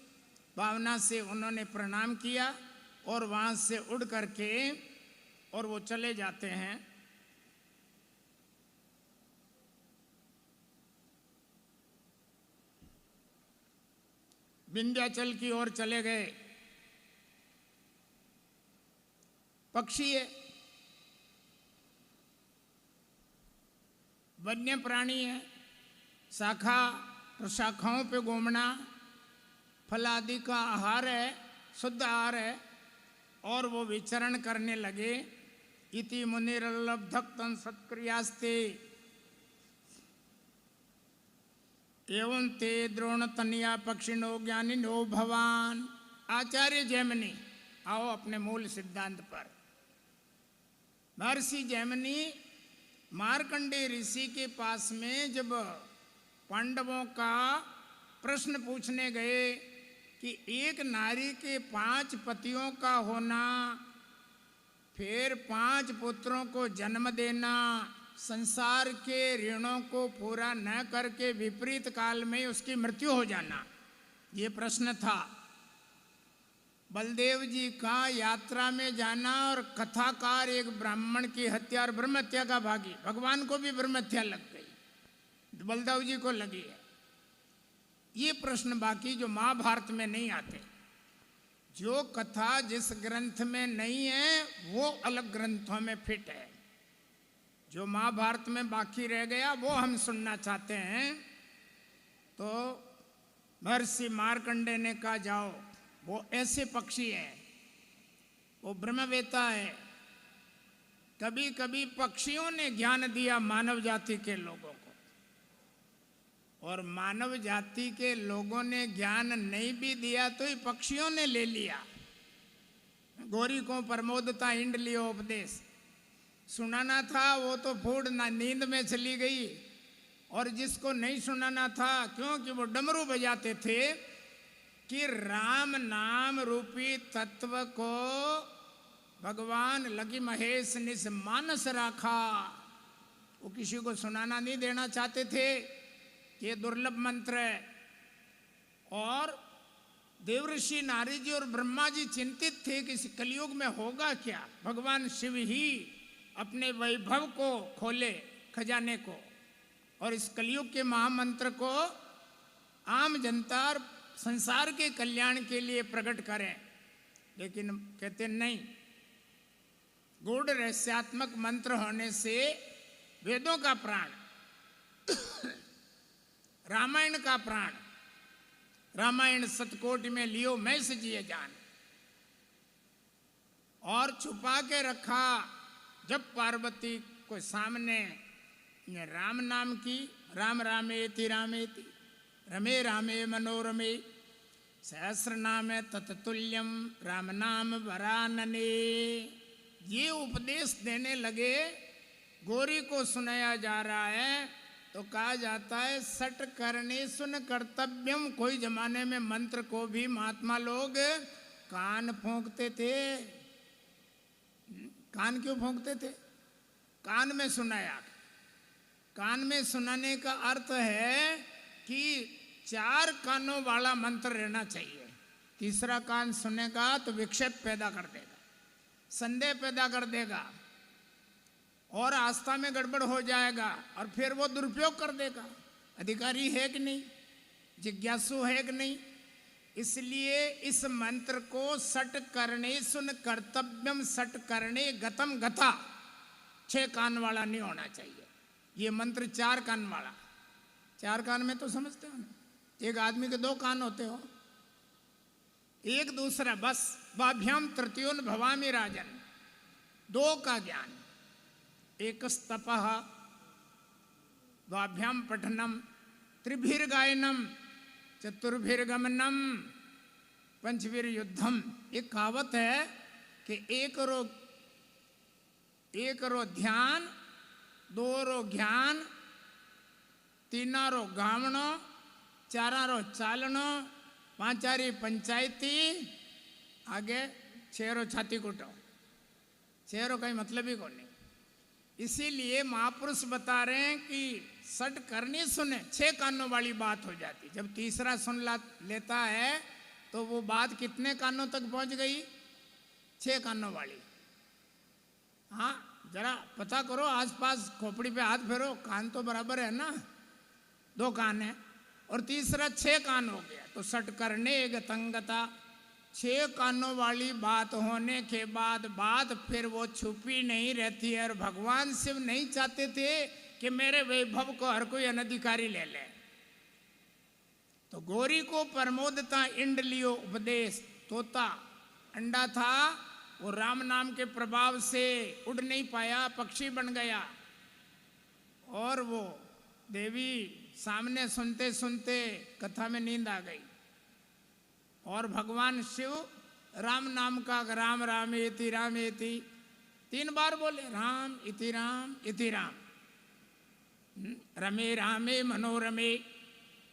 भावना से उन्होंने प्रणाम किया और वहाँ से उड़ करके और वो चले जाते हैं। विंध्याचल की ओर चले गए। पक्षी है, वन्य प्राणी है, शाखा प्रशाखाओं पे घूमना फल आदि का आहार है, शुद्ध आहार है। और वो विचरण करने लगे। इति मुनिर्लब्धक्तं सत्क्रियास्ते एवं ते द्रोणतनया पक्षिणो ज्ञानिनो भवान। आचार्य जैमिनी, आओ अपने मूल सिद्धांत पर। महर्षि जैमिनी मार्कंडेय ऋषि के पास में जब पांडवों का प्रश्न पूछने गए कि एक नारी के 5 पतियों का होना, फिर 5 पुत्रों को जन्म देना, संसार के ऋणों को पूरा न करके विपरीत काल में उसकी मृत्यु हो जाना, ये प्रश्न था। बलदेव जी का यात्रा में जाना और कथाकार एक ब्राह्मण की हत्या और ब्रह्म हत्या का भागी, भगवान को भी ब्रह्म हत्या लग गई, बलदेव जी को लगी है। ये प्रश्न बाकी जो महाभारत में नहीं आते, जो कथा जिस ग्रंथ में नहीं है वो अलग ग्रंथों में फिट है। जो महाभारत में बाकी रह गया वो हम सुनना चाहते हैं। तो महर्षि मार्कंडेय ने कहा जाओ, वो ऐसे पक्षी है, वो ब्रह्मवेता है। कभी कभी पक्षियों ने ज्ञान दिया मानव जाति के लोगों को, और मानव जाति के लोगों ने ज्ञान नहीं भी दिया तो ही पक्षियों ने ले लिया। गौरी को प्रमोदता इंड लियो उपदेश, सुनाना था वो तो फूड नींद में चली गई, और जिसको नहीं सुनाना था, क्योंकि वो डमरू बजाते थे कि राम नाम रूपी तत्व को भगवान लगी महेश निस मानस राखा, वो किसी को सुनाना नहीं देना चाहते थे। ये दुर्लभ मंत्र है। और देवऋषि नारद जी और ब्रह्मा जी चिंतित थे कि इस कलयुग में होगा क्या। भगवान शिव ही अपने वैभव को खोले, खजाने को, और इस कलयुग के महामंत्र को आम जनता और संसार के कल्याण के लिए प्रकट करें। लेकिन कहते नहीं, गूढ़ रहस्यात्मक मंत्र होने से वेदों का प्राण, रामायण का प्राण, रामायण सतकोटि में लियो मैं सजिए जान, और छुपा के रखा। जब पार्वती को सामने राम नाम की, राम रामेति रामेति रमे रामे मनोरमे सहस्र नाम तत्तुल्यम राम नाम वरानने, ये उपदेश देने लगे। गौरी को सुनाया जा रहा है तो कहा जाता है सट करने सुन कर्तव्यम। कोई जमाने में मंत्र को भी महात्मा लोग कान फूंकते थे। कान क्यों फूंकते थे? कान में सुनाया। कान में सुनाने का अर्थ है कि 4 कानों वाला मंत्र रहना चाहिए। तीसरा कान सुनेगा तो विक्षेप पैदा कर देगा, संदेह पैदा कर देगा, और आस्था में गड़बड़ हो जाएगा, और फिर वो दुरुपयोग कर देगा। अधिकारी है कि नहीं, जिज्ञासु है कि नहीं, इसलिए इस मंत्र को सट करने सुन कर्तव्यम सट करने गतम गता 6 कान वाला नहीं होना चाहिए। ये मंत्र 4 कान वाला। 4 कान में तो समझते हो ना, एक आदमी के 2 कान होते हो, एक दूसरा बस। बाभ्याम तृतीयोन भवामी राजन, 2 का ज्ञान। एक तपः द्वाभ्याम पठनम त्रिभिर्गायनम चतुर्भिर्गमनम पंचवीर युद्धम। एक कहावत है कि एक रो ध्यान, 2 रो ज्ञान, 3 रो गावणो, 4 रो चालनो, 5 री पंचायती, आगे 6 रो छाती कुटो। 6 रो कहीं मतलब ही कौन नहीं। इसीलिए महापुरुष बता रहे हैं कि सट करनी सुने 6 कानों वाली बात हो जाती। जब तीसरा सुन लेता है तो वो बात कितने कानों तक पहुंच गई? 6 कानों वाली। हाँ, जरा पता करो आसपास, खोपड़ी पे हाथ फेरो, कान तो बराबर है ना, 2 कान है और तीसरा 6 कान हो गया। तो सट करने गतंगता, 6 कानों वाली बात होने के बाद बात फिर वो छुपी नहीं रहती है। और भगवान शिव नहीं चाहते थे कि मेरे वैभव को हर कोई अनधिकारी ले ले। तो गौरी को प्रमोदता इंड लियो उपदेश। तोता अंडा था, वो राम नाम के प्रभाव से उड़ नहीं पाया, पक्षी बन गया। और वो देवी सामने सुनते सुनते कथा में नींद आ गई। और भगवान शिव राम नाम का राम रामेति रामेति 3 बार बोले, राम इति राम इति राम। रमे रामे मनोरमे,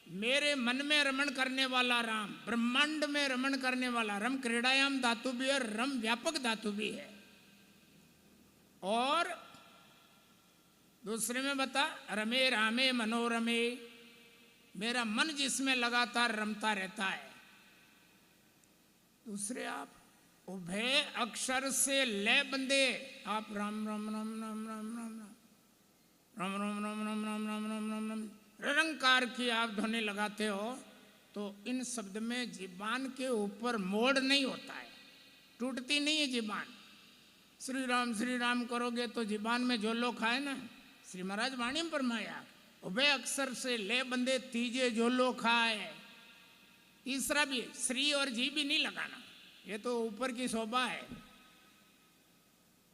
मेरे मन में रमण करने वाला राम, ब्रह्मांड में रमण करने वाला। रम क्रीड़ायाम धातु भी है, रम व्यापक धातु भी है। और दूसरे में बता, रमे रामे मनोरमे, मेरा मन जिसमें लगातार रमता रहता है। दूसरे आप उभय अक्षर से लय बंदे, आप राम राम राम राम राम राम राम राम राम राम राम राम राम राम राम निरंकार की आप ध्वनि लगाते हो तो इन शब्द में जीबान के ऊपर मोड़ नहीं होता है, टूटती नहीं है जीबान। श्री राम करोगे तो जीबान में जो लो खाए ना, श्री महाराज वाणी में फरमाया, उभय अक्षर से ले बंदे तीजे जो लो खाए। तीसरा भी श्री और जी भी नहीं लगाना, ये तो ऊपर की शोभा है।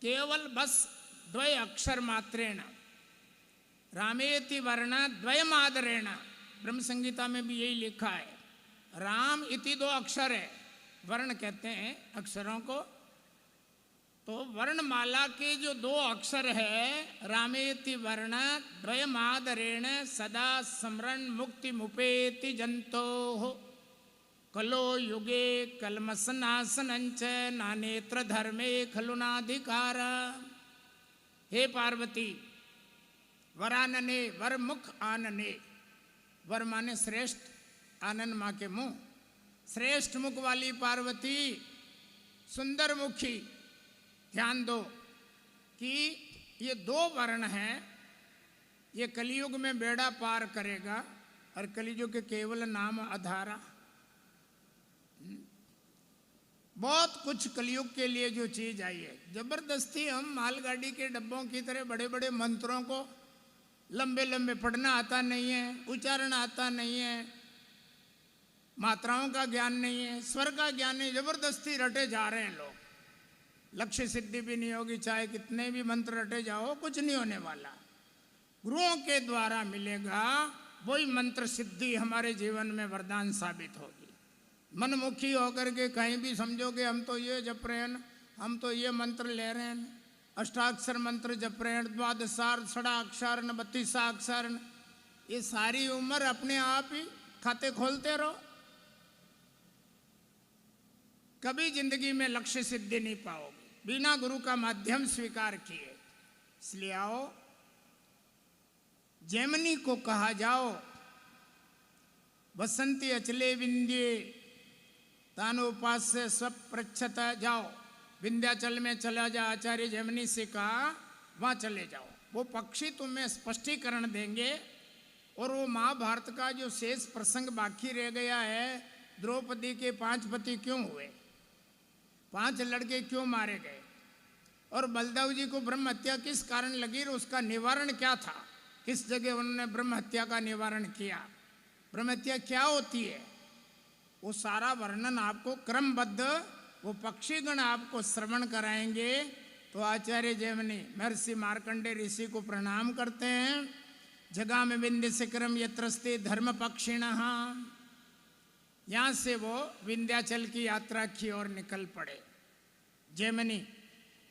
केवल बस द्वय अक्षर मात्रेण, रामेति वर्ण द्वयमादरेण। ब्रह्म संगीता में भी यही लिखा है। राम इति 2 अक्षर है, वर्ण कहते हैं अक्षरों को। तो वर्णमाला के जो 2 अक्षर है, रामेति वर्ण द्वयमादरेण सदा स्मरण मुक्ति मुपेति जंतो कलो युगे कलमसनासनंच नानेत्र धर्मे खलुनाधिकार। हे पार्वती, वरानने, वर मुख आनने, वर माने श्रेष्ठ, आनन माँ के मुंह। श्रेष्ठ मुख वाली पार्वती, सुंदर मुखी, ध्यान दो कि ये 2 वर्ण हैं, ये कलयुग में बेड़ा पार करेगा। और कलयुग के केवल नाम आधारा। बहुत कुछ कलयुग के लिए जो चीज आई है, जबरदस्ती हम मालगाड़ी के डब्बों की तरह बड़े बड़े मंत्रों को लंबे लंबे पढ़ना आता नहीं है, उच्चारण आता नहीं है, मात्राओं का ज्ञान नहीं है, स्वर का ज्ञान नहीं, जबरदस्ती रटे जा रहे हैं लोग। लक्ष्य सिद्धि भी नहीं होगी, चाहे कितने भी मंत्र रटे जाओ, कुछ नहीं होने वाला। गुरुओं के द्वारा मिलेगा वही मंत्र सिद्धि हमारे जीवन में वरदान साबित होगी। मनमुखी होकर के कहीं भी समझोगे हम तो ये जप रहे हैं, हम तो ये मंत्र ले रहे हैं, अष्टाक्षर मंत्र जप रहे हैं, द्वादशार षडाक्षर 32 अक्षर, ये सारी उम्र अपने आप ही खाते खोलते रहो, कभी जिंदगी में लक्ष्य सिद्धि नहीं पाओगे बिना गुरु का माध्यम स्वीकार किए। इसलिए आओ, जैमिनी को कहा जाओ, बसंती अचले विंध्य तानोपास्य स्वप्रच्छत, जाओ विंध्याचल में चला जा, आचार्य जैमिनी से कहा वहाँ चले जाओ, वो पक्षी तुम्हें स्पष्टीकरण देंगे। और वो महाभारत का जो शेष प्रसंग बाकी रह गया है, द्रौपदी के 5 पति क्यों हुए, 5 लड़के क्यों मारे गए, और बलदेव जी को ब्रह्म हत्या किस कारण लगी और उसका निवारण क्या था, किस जगह उन्होंने ब्रह्म हत्या का निवारण किया, ब्रह्म हत्या क्या होती है, वो सारा वर्णन आपको क्रमबद्ध वो पक्षीगण आपको श्रवण कराएंगे। तो आचार्य जैमिनी महर्षि मार्कंडे ऋषि को प्रणाम करते हैं। जगह में विंध्य शिखरम यत्रस्ते धर्म पक्षिण, यहाँ से वो विंध्याचल की यात्रा की ओर निकल पड़े। जैमिनी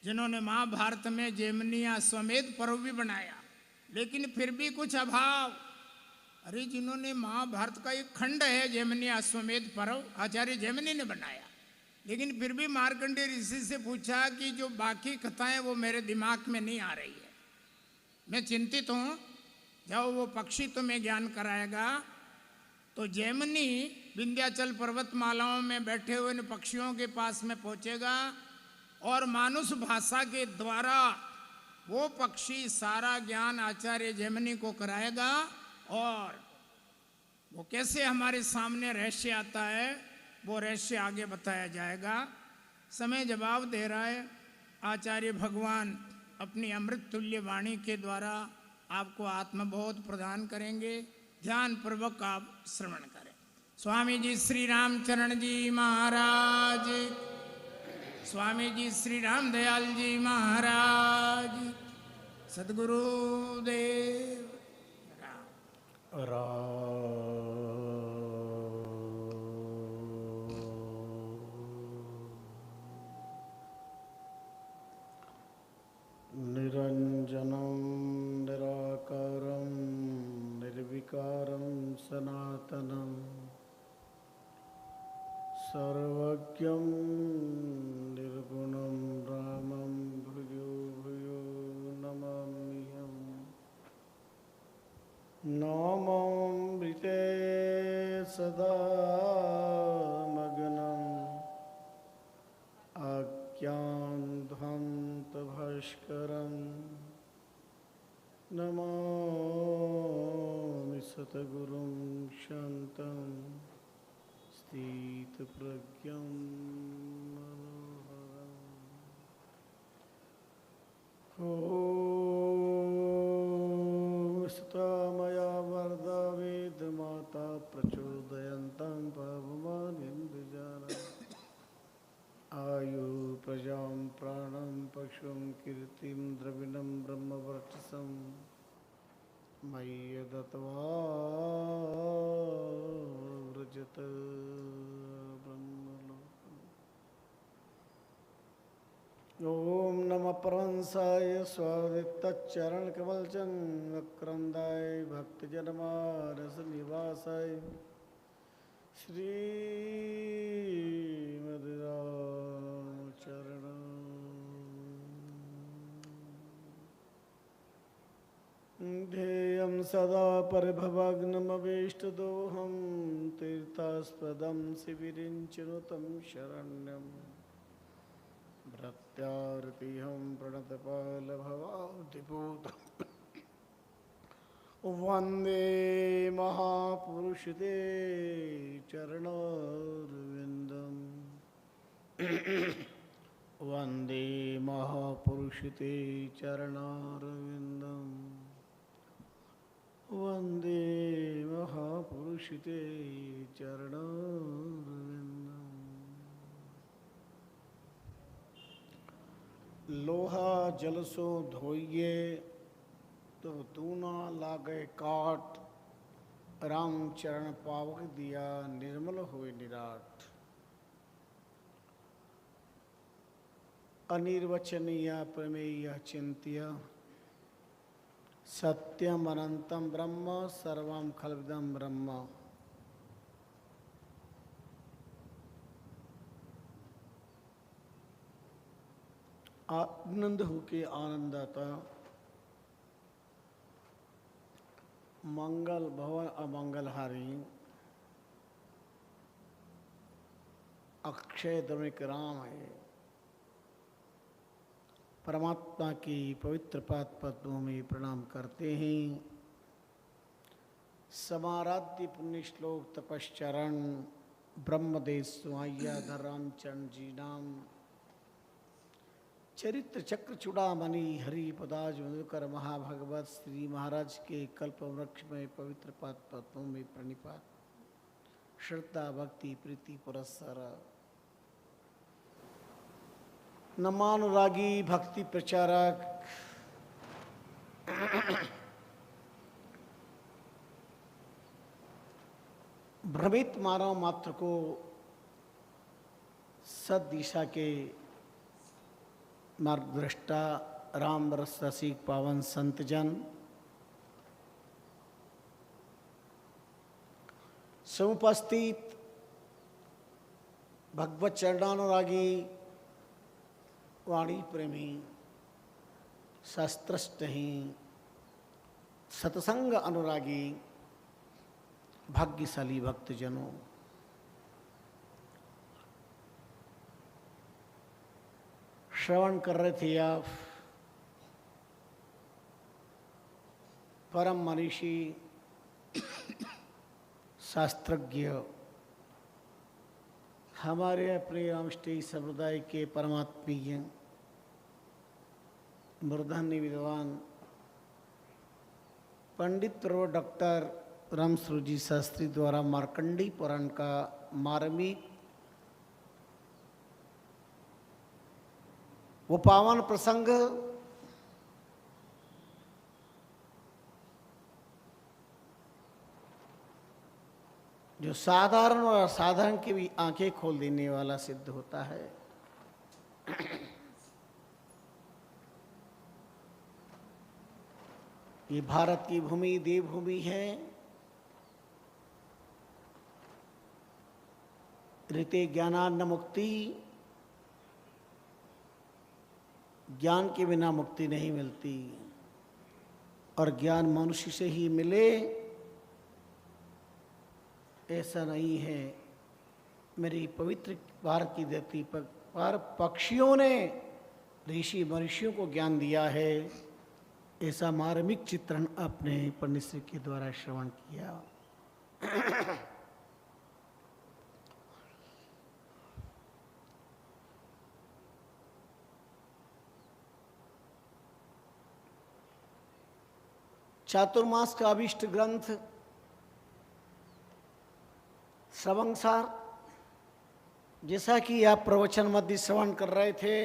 जिन्होंने महाभारत में जैमिनी अश्वमेध पर्व भी बनाया, लेकिन फिर भी कुछ अभाव। अरे जिन्होंने महाभारत का एक खंड है जैमिनी अश्वमेध पर्व, आचार्य जैमिनी ने बनाया, लेकिन फिर भी मार्कंडेय ऋषि से पूछा कि जो बाकी कथाएं वो मेरे दिमाग में नहीं आ रही है, मैं चिंतित हूँ, जाओ वो पक्षी तुम्हें ज्ञान कराएगा। तो जैमिनी विंध्याचल पर्वतमालाओं में बैठे हुए इन पक्षियों के पास में पहुँचेगा और मानुष भाषा के द्वारा वो पक्षी सारा ज्ञान आचार्य जैमिनी को कराएगा। और वो कैसे हमारे सामने रहस्य आता है वो रहस्य आगे बताया जाएगा। समय जवाब दे रहा है। आचार्य भगवान अपनी अमृत तुल्य वाणी के द्वारा आपको आत्मबोध प्रदान करेंगे। ध्यान पूर्वक आप श्रवण करें। स्वामी जी श्री रामचरण जी महाराज, स्वामी जी श्री राम दयाल जी महाराज, सदगुरु देव निरंजनं निराकारं निर्विकारं सनातनं सर्वज्ञं निर्गुणं रामं भूयो भूयो नमाम्यहम्। नामामृते सदा मग्नम् अज्ञानध्वंतभास्करं नमामि सद्गुरुं शान्तं स्थितप्रज्ञं मनोहरम्। स्तमया वरदा वेदमाता प्रचोदयन्तं पवमानिन्द्रजानम्। आयु प्रजां प्राणं पशुं कीर्तिं द्रविणं ब्रह्मवर्चसं मय्य दत्त्वा व्रजत ब्रह्मलोकम्। ॐ नमः परमहंसाय स्वादितचरणकमलचं वक्रन्दाय भक्तजनमानसनिवासाय श्रीमद्रामचरणं ध्येयं सदा परिभवग्नमभीष्टदोहं तीर्थास्पदं शिविरिञ्चिनुतं शरण्यं भृत्यार्तिहं प्रणतपालभवाब्धिपूतं वन्दे महापुरुषते चरणारविन्दं वन्दे महापुरुषते चरणारविन्दं वन्दे महापुरुषते चरणारविन्दं। लोहा जल सो धोइए तो तूना लागे काट, राम चरण पावक दिया निर्मल होए निराट। अनिर्वचनीय प्रमेय चिंत्य सत्यम अनंतम ब्रह्म सर्वं खल्विदं ब्रह्म। आनंद होके आनंदाता मंगल भवन अमंगलहारी अक्षय दमिक राम है। परमात्मा की पवित्र पाद पद्मों में प्रणाम करते हैं। समाराध्य पुण्य श्लोक तपश्चरण ब्रह्मदेव स्वाया धरामचरण जी नाम चरित्र चक्र चूड़ामणि हरि पदाज मधुकर महाभगवत श्री महाराज के कल्प वृक्ष में पवित्र पाद पद्मों में प्रणिपात श्रद्धा भक्ति प्रीति पुरस्कार नमानुरागी भक्ति प्रचारक भ्रमित मानव मात्र को सद दिशा के मार्गदृष्टा राम रस रसिक पावन संत जन समुपस्थित भगवत चरणानुरागी वाणी प्रेमी शास्त्रस्टही सत्संग अनुरागी भाग्यशाली भक्तजनों, श्रवण कर रहे थे आप परम मनीषी शास्त्रज्ञ हमारे अपने रामष्टी समुदाय के परमात्मीय मूर्धन्य विद्वान पंडित डॉक्टर रामस्वरूप जी शास्त्री द्वारा मार्कंडी पुराण का मार्मिक वो पावन प्रसंग जो साधारण और असाधारण की भी आंखें खोल देने वाला सिद्ध होता है। ये भारत की भूमि देवभूमि है। ऋते ज्ञानान्न मुक्ति, ज्ञान के बिना मुक्ति नहीं मिलती और ज्ञान मनुष्य से ही मिले ऐसा नहीं है। मेरी पवित्र भारत की धरती पर पक्षियों ने ऋषि मनुष्यों को ज्ञान दिया है, ऐसा मार्मिक चित्रण अपने पंडित श्री के द्वारा श्रवण किया। चातुर्मास का अभिष्ट ग्रंथ श्रवणसार, जैसा कि आप प्रवचन मध्य श्रवण कर रहे थे,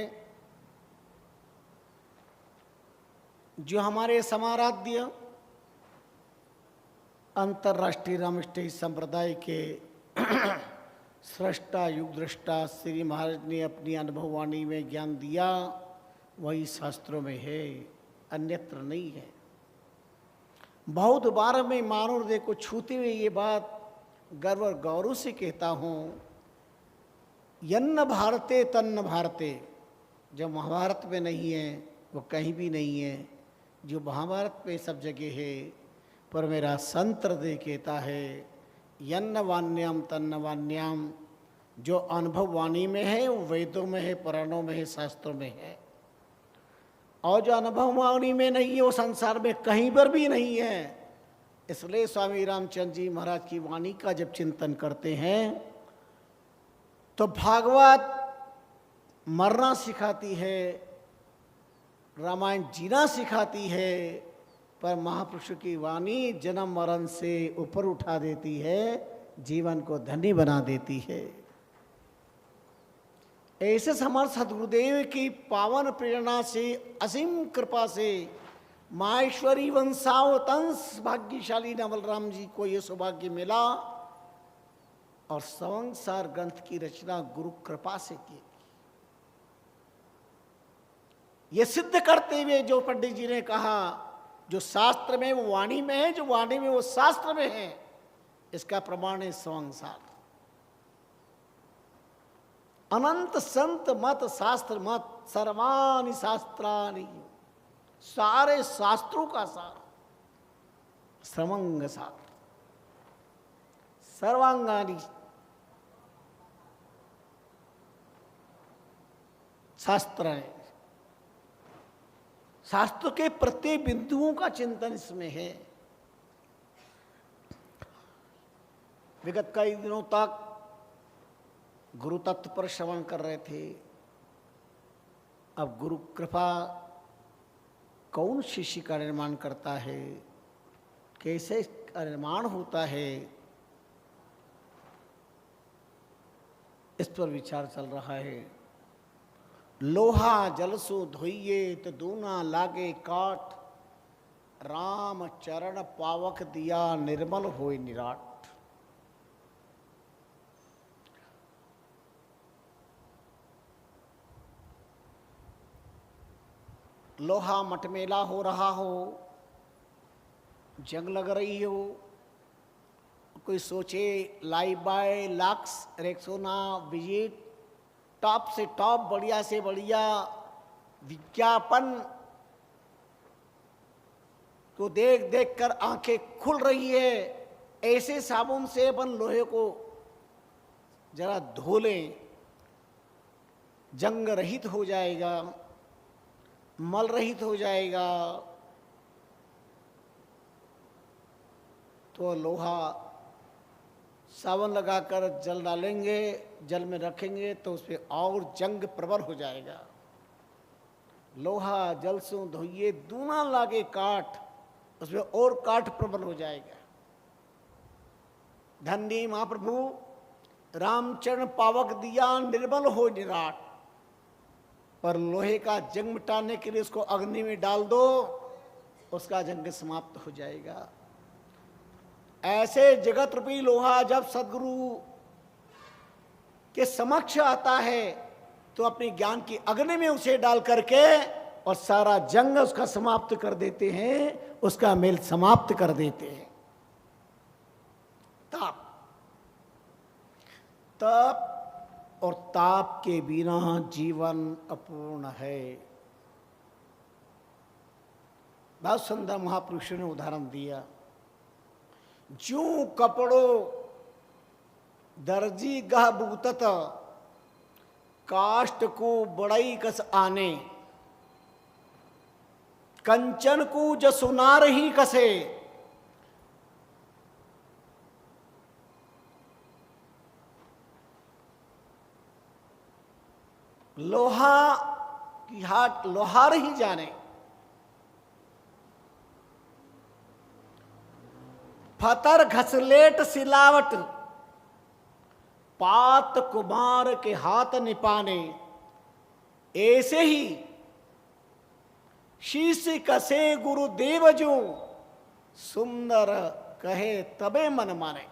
जो हमारे समाराध्य अंतर्राष्ट्रीय रामष्टी संप्रदाय के सृष्टा युग दृष्टा श्री महाराज ने अपनी अनुभववाणी में ज्ञान दिया, वही शास्त्रों में है, अन्यत्र नहीं है। बहुत बार मैं मानव हृदय को छूते हुए ये बात गर्व और गौरव से कहता हूँ, यन्न भारते तन्न भारते, जो महाभारत में नहीं है वो कहीं भी नहीं है, जो महाभारत में सब जगह है। पर मेरा संत हृदय कहता है यन्न वाण्याम तन्न वाण्याम, जो अनुभव वाणी में है वो वेदों में है, पुराणों में है, शास्त्रों में है, और जो अनुभव वाणी में नहीं है वो संसार में कहीं पर भी नहीं है। इसलिए स्वामी रामचंद्र जी महाराज की वाणी का जब चिंतन करते हैं तो भागवत मरना सिखाती है, रामायण जीना सिखाती है, पर महापुरुष की वाणी जन्म मरण से ऊपर उठा देती है, जीवन को धन्य बना देती है। ऐसे समर्थ सदगुरुदेव की पावन प्रेरणा से, असीम कृपा से माहेश्वरी वंशावतंस भाग्यशाली नवल राम जी को ये सौभाग्य मिला और संसार ग्रंथ की रचना गुरु कृपा से की। ये सिद्ध करते हुए जो पंडित जी ने कहा, जो शास्त्र में वो वाणी में है, जो वाणी में वो शास्त्र में है, इसका प्रमाण है संसार। अनंत संत मत शास्त्र मत सर्वाणि शास्त्राणि, सारे शास्त्रों का सार, सर्वंग सार, सर्वांगानी शास्त्र है। शास्त्र के प्रत्येक बिंदुओं का चिंतन इसमें है। विगत कई दिनों तक गुरु तत्व पर श्रवण कर रहे थे। अब गुरु कृपा कौन शिष्य का निर्माण करता है, कैसे इसका निर्माण होता है, इस पर विचार चल रहा है। लोहा जलसु धोइये तो दूना लागे काठ, राम चरण पावक दिया निर्मल होय निराट। लोहा मटमेला हो रहा हो, जंग लग रही हो, कोई सोचे live bye lux Rexona visit, top से टॉप बढ़िया से बढ़िया विज्ञापन को देख देख कर आंखें खुल रही है। ऐसे साबुन से अपन लोहे को जरा धो लें, जंग रहित हो जाएगा, मल रहित हो जाएगा। तो लोहा साबुन लगाकर जल डालेंगे, जल में रखेंगे तो उस पर और जंग प्रबल हो जाएगा। लोहा जल सु धोइये दूना लागे काठ, उसमें और काठ प्रबल हो जाएगा। धन्य महाप्रभु रामचरण पावक दिया निर्मल हो निराट। पर लोहे का जंग मिटाने के लिए उसको अग्नि में डाल दो, उसका जंग समाप्त हो जाएगा। ऐसे जगत रूपी लोहा जब सदगुरु के समक्ष आता है तो अपने ज्ञान की अग्नि में उसे डाल करके और सारा जंग उसका समाप्त कर देते हैं, उसका मेल समाप्त कर देते हैं। ताप, तप और ताप के बिना जीवन अपूर्ण है। बहुत सुंदर महापुरुषों ने उदाहरण दिया। जू कपड़ो दर्जी गह बूतत, काष्ट को बड़ई कस आने, कंचन को जसुनार ही कसे। लोहा की हाट लोहार ही जाने। फतर घसलेट सिलावट, पात कुमार के हाथ निपाने। ऐसे ही शीश कसे गुरुदेव जो, सुंदर कहे तबे मन माने।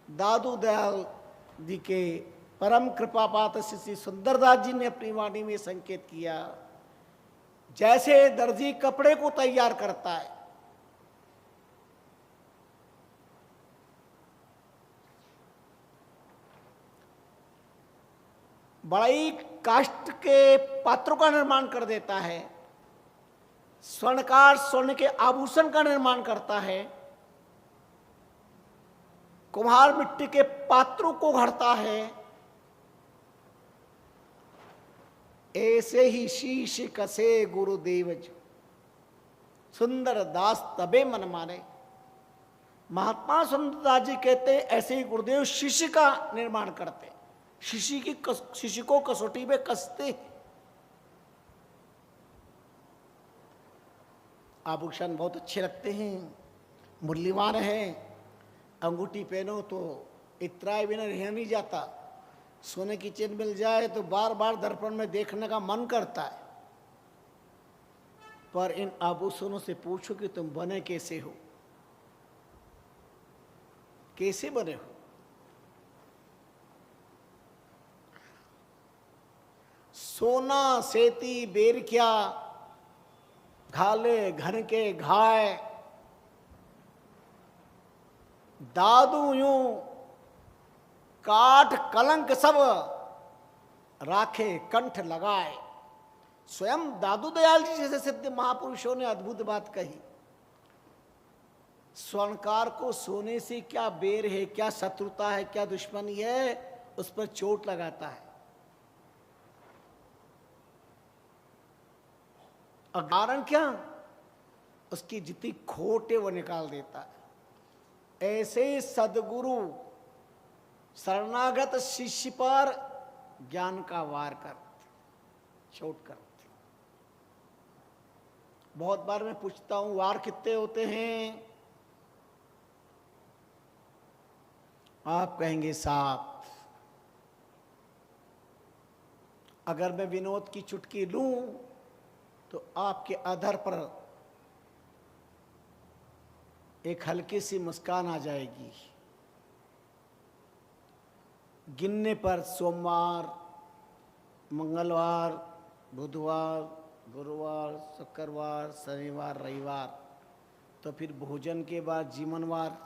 दादू दयाल जी के परम कृपा पात्र श्री सुंदरदास जी ने अपनी वाणी में संकेत किया, जैसे दर्जी कपड़े को तैयार करता है, बड़ाई काष्ठ के पात्रों का निर्माण कर देता है, स्वर्णकार स्वर्ण के आभूषण का निर्माण करता है, कुम्हार मिट्टी के पात्रों को घड़ता है, ऐसे ही शीश कसे गुरुदेव जो, सुंदर दास तबे मन माने। महात्मा सुंदरदास जी कहते ऐसे ही गुरुदेव शिष्य का निर्माण करते, शिष्य को कसौटी में कसते। आभूषण बहुत अच्छे लगते हैं, मूल्यवान है। अंगूठी पहनो तो इतराए बिना रह नहीं जाता। सोने की चेन मिल जाए तो बार बार दर्पण में देखने का मन करता है। पर इन आभूषणों से पूछो कि तुम बने कैसे हो, कैसे बने हो। सोना सेती बेर क्या, घाले घन के घाय। दादू यूं काठ कलंक सब, राखे कंठ लगाए। स्वयं दादू दयाल जी जैसे सिद्ध महापुरुषों ने अद्भुत बात कही। स्वर्णकार को सोने से क्या बेर है, क्या शत्रुता है, क्या दुश्मनी है, उस पर चोट लगाता है। कारण क्या, उसकी जितनी खोट है वो निकाल देता है। ऐसे सदगुरु शरणागत शिष्य पर ज्ञान का वार करते, छोट करते। बहुत बार मैं पूछता हूं वार कितने होते हैं? आप कहेंगे 7। अगर मैं विनोद की चुटकी लूं तो आपके अधर पर एक हल्की सी मुस्कान आ जाएगी। गिनने पर सोमवार, मंगलवार, बुधवार, गुरुवार, शुक्रवार, शनिवार, रविवार, तो फिर भोजन के बाद जीवनवार,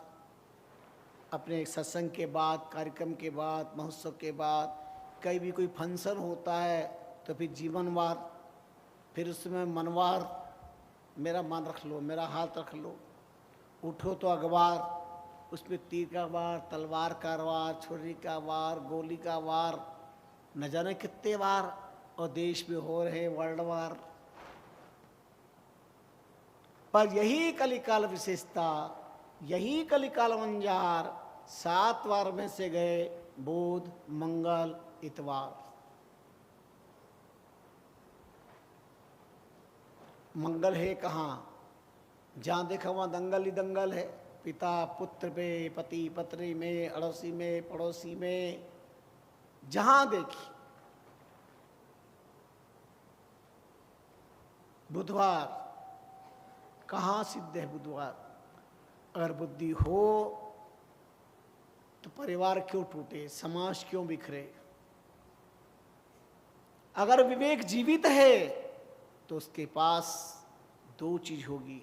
अपने सत्संग के बाद, कार्यक्रम के बाद, महोत्सव के बाद, कहीं भी कोई फंक्शन होता है तो फिर जीवनवार, फिर उसमें मनवार, मेरा मन रख लो, मेरा हाथ रख लो। उठो तो अखबार, उसमें तीर का वार, तलवार का वार, छुरी का वार, गोली का वार, न जाने कितने वार, और देश में हो रहे वर्ल्ड वार। पर यही कलिकाल विशेषता, यही कलिकाल मंजार 7 वार में से गए बुध, मंगल, इतवार। मंगल है कहाँ? जहाँ देखा वहाँ दंगल ही दंगल है। पिता पुत्र में, पति पत्नी में, अड़ोसी में, पड़ोसी में, जहाँ देखी। बुधवार कहाँ सिद्ध है बुधवार? अगर बुद्धि हो तो परिवार क्यों टूटे, समाज क्यों बिखरे? अगर विवेक जीवित है तो उसके पास 2 चीज होगी,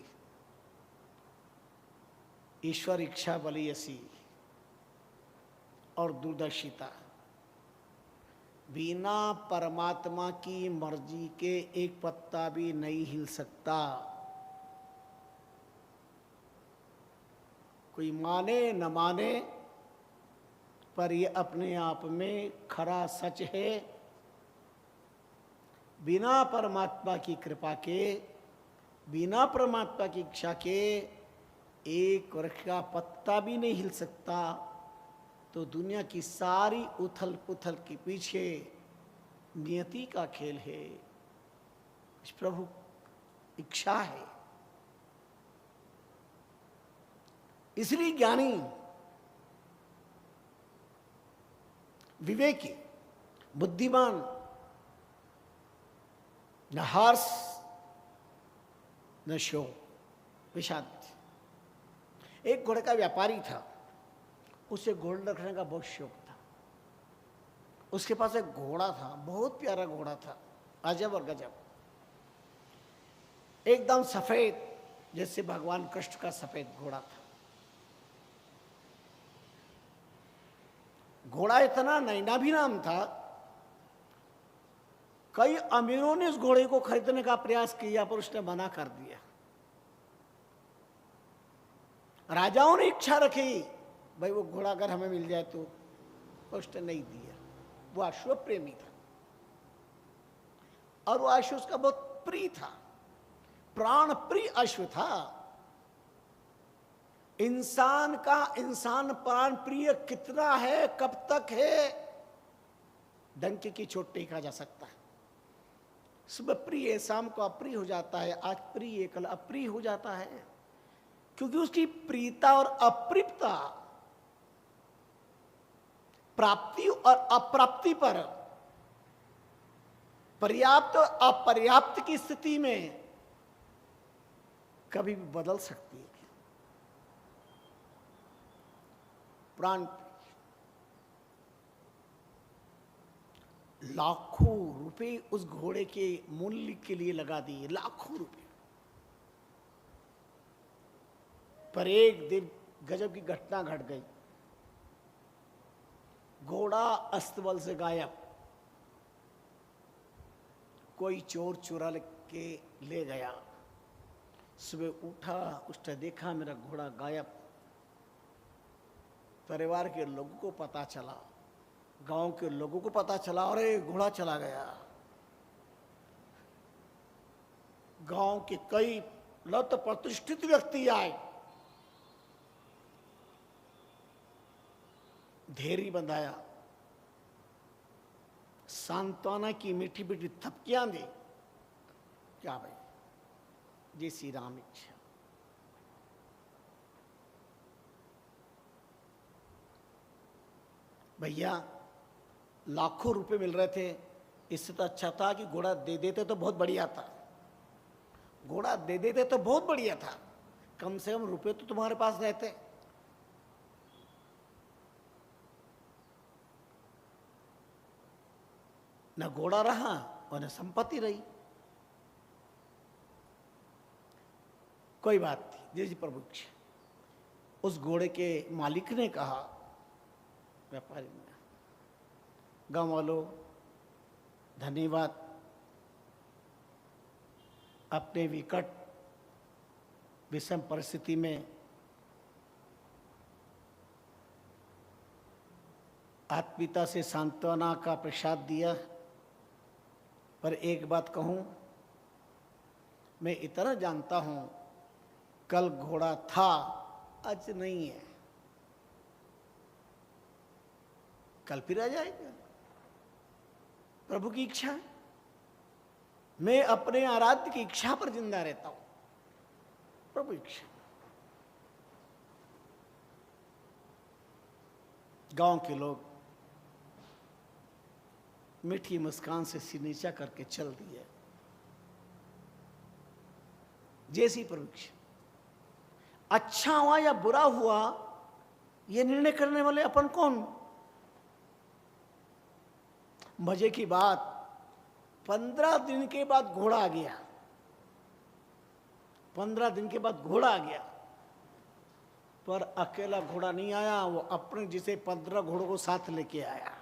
ईश्वर इच्छा बलियसी और दूरदर्शिता। बिना परमात्मा की मर्जी के एक पत्ता भी नहीं हिल सकता। कोई माने न माने, पर ये अपने आप में खरा सच है। बिना परमात्मा की कृपा के, बिना परमात्मा की इच्छा के एक वृक्ष का पत्ता भी नहीं हिल सकता। तो दुनिया की सारी उथल पुथल के पीछे नियति का खेल है, प्रभु इच्छा है। इसलिए ज्ञानी, विवेकी, बुद्धिमान न हर्ष न शोक, विषाद। एक घोड़े का व्यापारी था, उसे घोड़े रखने का बहुत शौक था। उसके पास एक घोड़ा था, बहुत प्यारा घोड़ा था, अजब और गजब, एकदम सफेद, जैसे भगवान कृष्ण का सफेद घोड़ा था। घोड़ा इतना नैना भी नाम था, कई अमीरों ने उस घोड़े को खरीदने का प्रयास किया पर उसने मना कर दिया। राजाओं ने इच्छा रखी, भाई वो घोड़ा अगर हमें मिल जाए तो, उसने नहीं दिया। वो अश्व प्रेमी था और वो अश्व उसका बहुत प्रिय था, प्राण प्रिय अश्व था। इंसान का इंसान प्राण प्रिय कितना है, कब तक है, डंके की चोट नहीं कहा जा सकता। सुबह प्रिय, शाम को अप्रिय हो जाता है, आज प्रिय कल अप्रिय हो जाता है, क्योंकि उसकी प्रियता और अप्रियता प्राप्ति और अप्राप्ति पर, पर्याप्त और अपर्याप्त की स्थिति में कभी भी बदल सकती है। प्राण लाखों रुपए उस घोड़े के मूल्य के लिए लगा दिए, लाखों रुपए। पर एक दिन गजब की घटना घट गई। घोड़ा अस्तबल से गायब, कोई चोर चुरा के ले गया। सुबह उठा, उसने देखा मेरा घोड़ा गायब। परिवार के लोगों को पता चला, गांव के लोगों को पता चला, अरे घोड़ा चला गया। गांव के कई लत प्रतिष्ठित व्यक्ति आए, धैर्य बंधाया, सांत्वना की मीठी मीठी थपकियां दी। क्या भाई, जय श्री राम इच्छा। भैया लाखों रुपए मिल रहे थे, इससे तो अच्छा था कि घोड़ा दे देते तो बहुत बढ़िया था। घोड़ा दे देते तो बहुत बढ़िया था, कम से कम रुपए तो तुम्हारे पास रहते। न घोड़ा रहा और न संपत्ति रही। कोई बात नहीं जी प्रभु। उस घोड़े के मालिक ने कहा, व्यापारी ने, गांव वालों धन्यवाद, अपने विकट विषम परिस्थिति में आत्मीयता से सांत्वना का प्रसाद दिया। पर एक बात कहूं, मैं इतना जानता हूं, कल घोड़ा था आज नहीं है, कल फिर आ जाएगा। प्रभु की इच्छा है। मैं अपने आराध्य की इच्छा पर जिंदा रहता हूं। प्रभु इच्छा। गांव के लोग मीठी मुस्कान से सिर नीचा करके चल दिए। जैसी प्रभु इच्छा। अच्छा हुआ या बुरा हुआ, यह निर्णय करने वाले अपन कौन? मजे की बात, 15 दिन के बाद घोड़ा आ गया। 15 दिन के बाद घोड़ा आ गया, पर अकेला घोड़ा नहीं आया, वो अपने जिसे 15 घोड़ों को साथ लेके आया।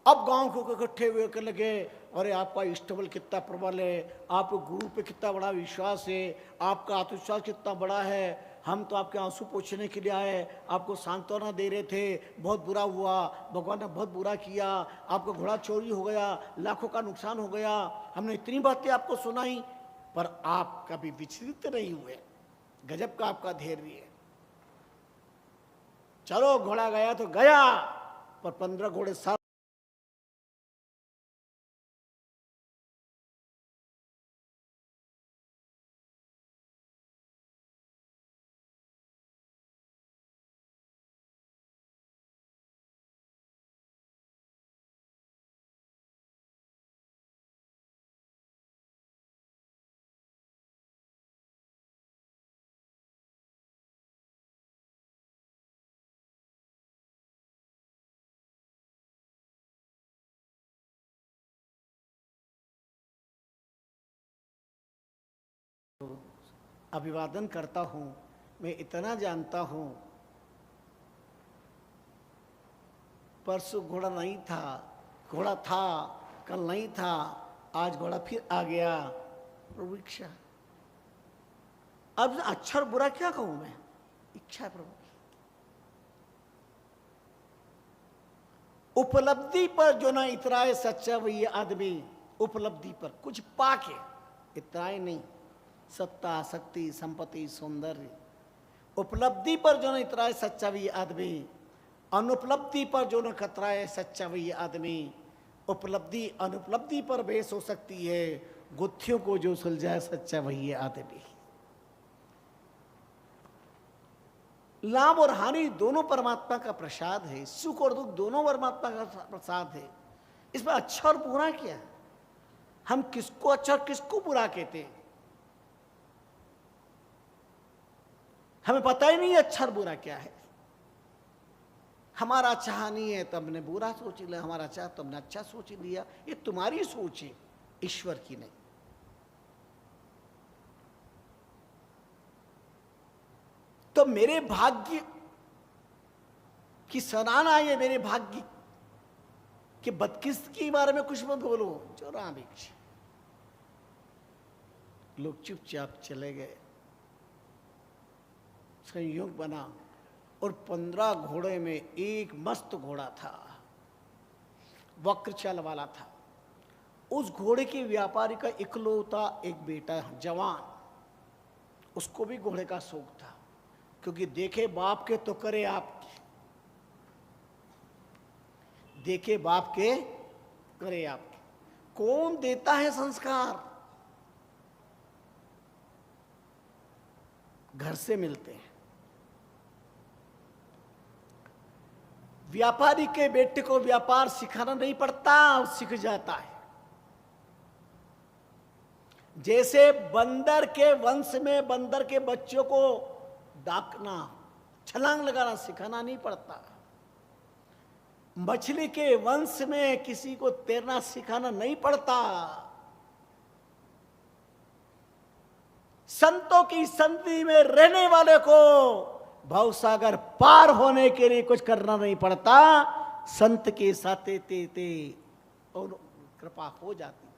अब गांव को इकट्ठे हुए कर लगे, अरे आपका इष्टबल कितना प्रबल है, आपको गुरु पे कितना बड़ा विश्वास है, आपका आत्मविश्वास कितना बड़ा है। हम तो आपके आंसू पोंछने के लिए आए, आपको सांत्वना दे रहे थे, बहुत बुरा हुआ, भगवान ने बहुत बुरा किया, आपका घोड़ा चोरी हो गया, लाखों का नुकसान हो गया, हमने इतनी बातें आपको सुनाई, पर आप कभी विचलित नहीं हुए। गजब का आपका धैर्य है। चलो घोड़ा गया तो गया, पर 15 घोड़े साथ अभिवादन करता हूं। मैं इतना जानता हूं, परसों घोड़ा नहीं था, घोड़ा था, कल नहीं था, आज घोड़ा फिर आ गया। प्रभु इच्छा। अब अच्छा और बुरा क्या कहूं मैं, इच्छा है प्रभु। उपलब्धि पर जो ना इतराए सच्चा वही आदमी। उपलब्धि पर कुछ पाके इतराए नहीं, सत्ता, शक्ति, संपत्ति, सौंदर्य, उपलब्धि पर जो न इतराए सच्चा वही आदमी। अनुपलब्धि पर जो न कतराए सच्चा वही आदमी। उपलब्धि अनुपलब्धि पर बेस हो सकती है, गुत्थियों को जो सुलझाए सच्चा वही आदमी। लाभ और हानि दोनों परमात्मा का प्रसाद है, सुख और दुख दोनों परमात्मा का प्रसाद है। इसमें अच्छा और बुरा क्या है? हम किसको अच्छा और किसको बुरा कहते हैं? हमें पता ही नहीं अच्छा और बुरा क्या है। हमारा चाह नहीं है तो हमने बुरा सोच लिया, हमारा चाह तो हमने अच्छा सोच लिया। ये तुम्हारी सोच है, ईश्वर की नहीं। तो मेरे भाग्य की सराहना है, मेरे भाग्य के बदकिस्त के बारे में कुछ मत बोलो। जो राम इच्छा। लोग चुपचाप चले गए। संयोग बना और 15 घोड़े में एक मस्त घोड़ा था, वक्र चाल वाला था। उस घोड़े के व्यापारी का इकलौता एक बेटा जवान, उसको भी घोड़े का शौक था। क्योंकि देखे बाप के तो करे आपके, देखे बाप के करे आपके। कौन देता है संस्कार? घर से मिलते हैं। व्यापारी के बेटे को व्यापार सिखाना नहीं पड़ता, सीख जाता है। जैसे बंदर के वंश में बंदर के बच्चों को दाकना, छलांग लगाना सिखाना नहीं पड़ता। मछली के वंश में किसी को तैरना सिखाना नहीं पड़ता। संतों की संधि में रहने वाले को भवसागर पार होने के लिए कुछ करना नहीं पड़ता। संत के साथ ते और कृपा हो जाती है।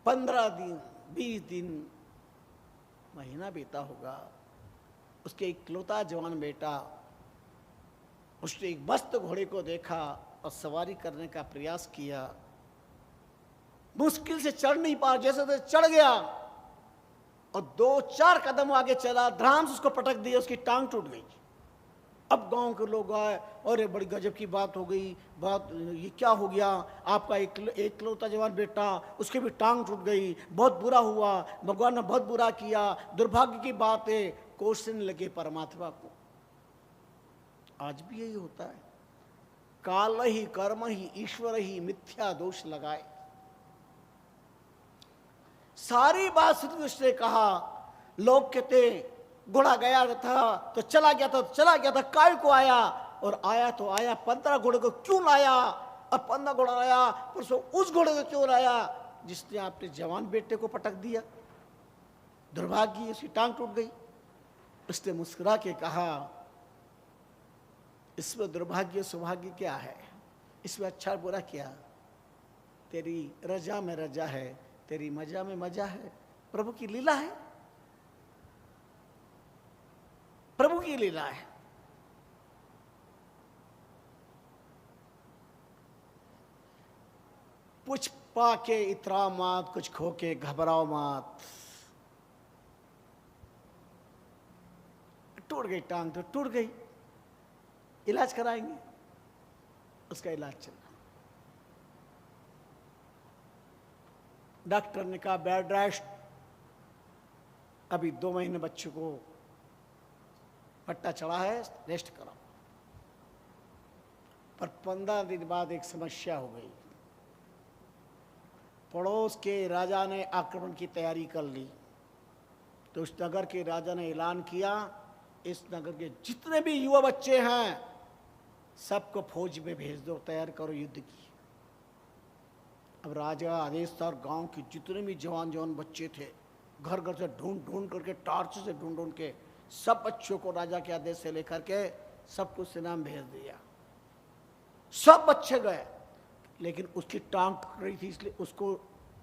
15 दिन 20 दिन महीना बीता होगा, उसके इकलौता जवान बेटा, उसने एक मस्त घोड़े को देखा और सवारी करने का प्रयास किया। मुश्किल से चढ़ नहीं पा, जैसे तैसे चढ़ गया और 2-4 कदम आगे चला, धड़ाम से उसको पटक दिया, उसकी टांग टूट गई। अब गांव के लोग आए, अरे बड़ी गजब की बात हो गई, बात ये क्या हो गया, आपका इकलौता जवान बेटा, उसकी भी टांग टूट गई, बहुत बुरा हुआ, भगवान ने बहुत बुरा किया, दुर्भाग्य की बात है। कोसने लगे परमात्मा को। आज भी यही होता है, काल ही कर्म ही ईश्वर ही मिथ्या दोष लगाए। सारी बात सुन उसने कहा, लोग कहते घोड़ा गया था तो चला गया था, तो चला गया था, काय को आया, और आया तो आया, 15 घोड़े को क्यों लाया? अब 15 घोड़ा लाया, परसों उस घोड़े को क्यों लाया जिसने आपने जवान बेटे को पटक दिया? दुर्भाग्य, उसकी टांग टूट गई। उसने मुस्कुरा के कहा, इसमें दुर्भाग्य सौभाग्य क्या है? इसमें अच्छा बुरा क्या? तेरी रजा में रजा है, तेरी मजा में मजा है। प्रभु की लीला है, प्रभु की लीला है। कुछ पाके इतरा मत, कुछ खो के घबराओ मत। टूट गई टांग तो टूट गई, इलाज कराएंगे, उसका इलाज चल रहा। डॉक्टर ने कहा बेड रेस्ट, अभी 2 महीने बच्चे को पट्टा चढ़ा है, रेस्ट करो। पर 15 दिन बाद एक समस्या हो गई। पड़ोस के राजा ने आक्रमण की तैयारी कर ली, तो उस नगर के राजा ने ऐलान किया, इस नगर के जितने भी युवा बच्चे हैं सबको फौज में भेज दो, तैयार करो युद्ध की। अब राजा आदेश था, गांव के जितने भी जवान बच्चे थे, घर घर से ढूंढ ढूंढ करके, टार्च से ढूंढ ढूंढ के सब बच्चों को राजा के आदेश से लेकर के सबको सेना में भेज दिया। सब बच्चे गए, लेकिन उसकी टांग टूट रही थी, इसलिए उसको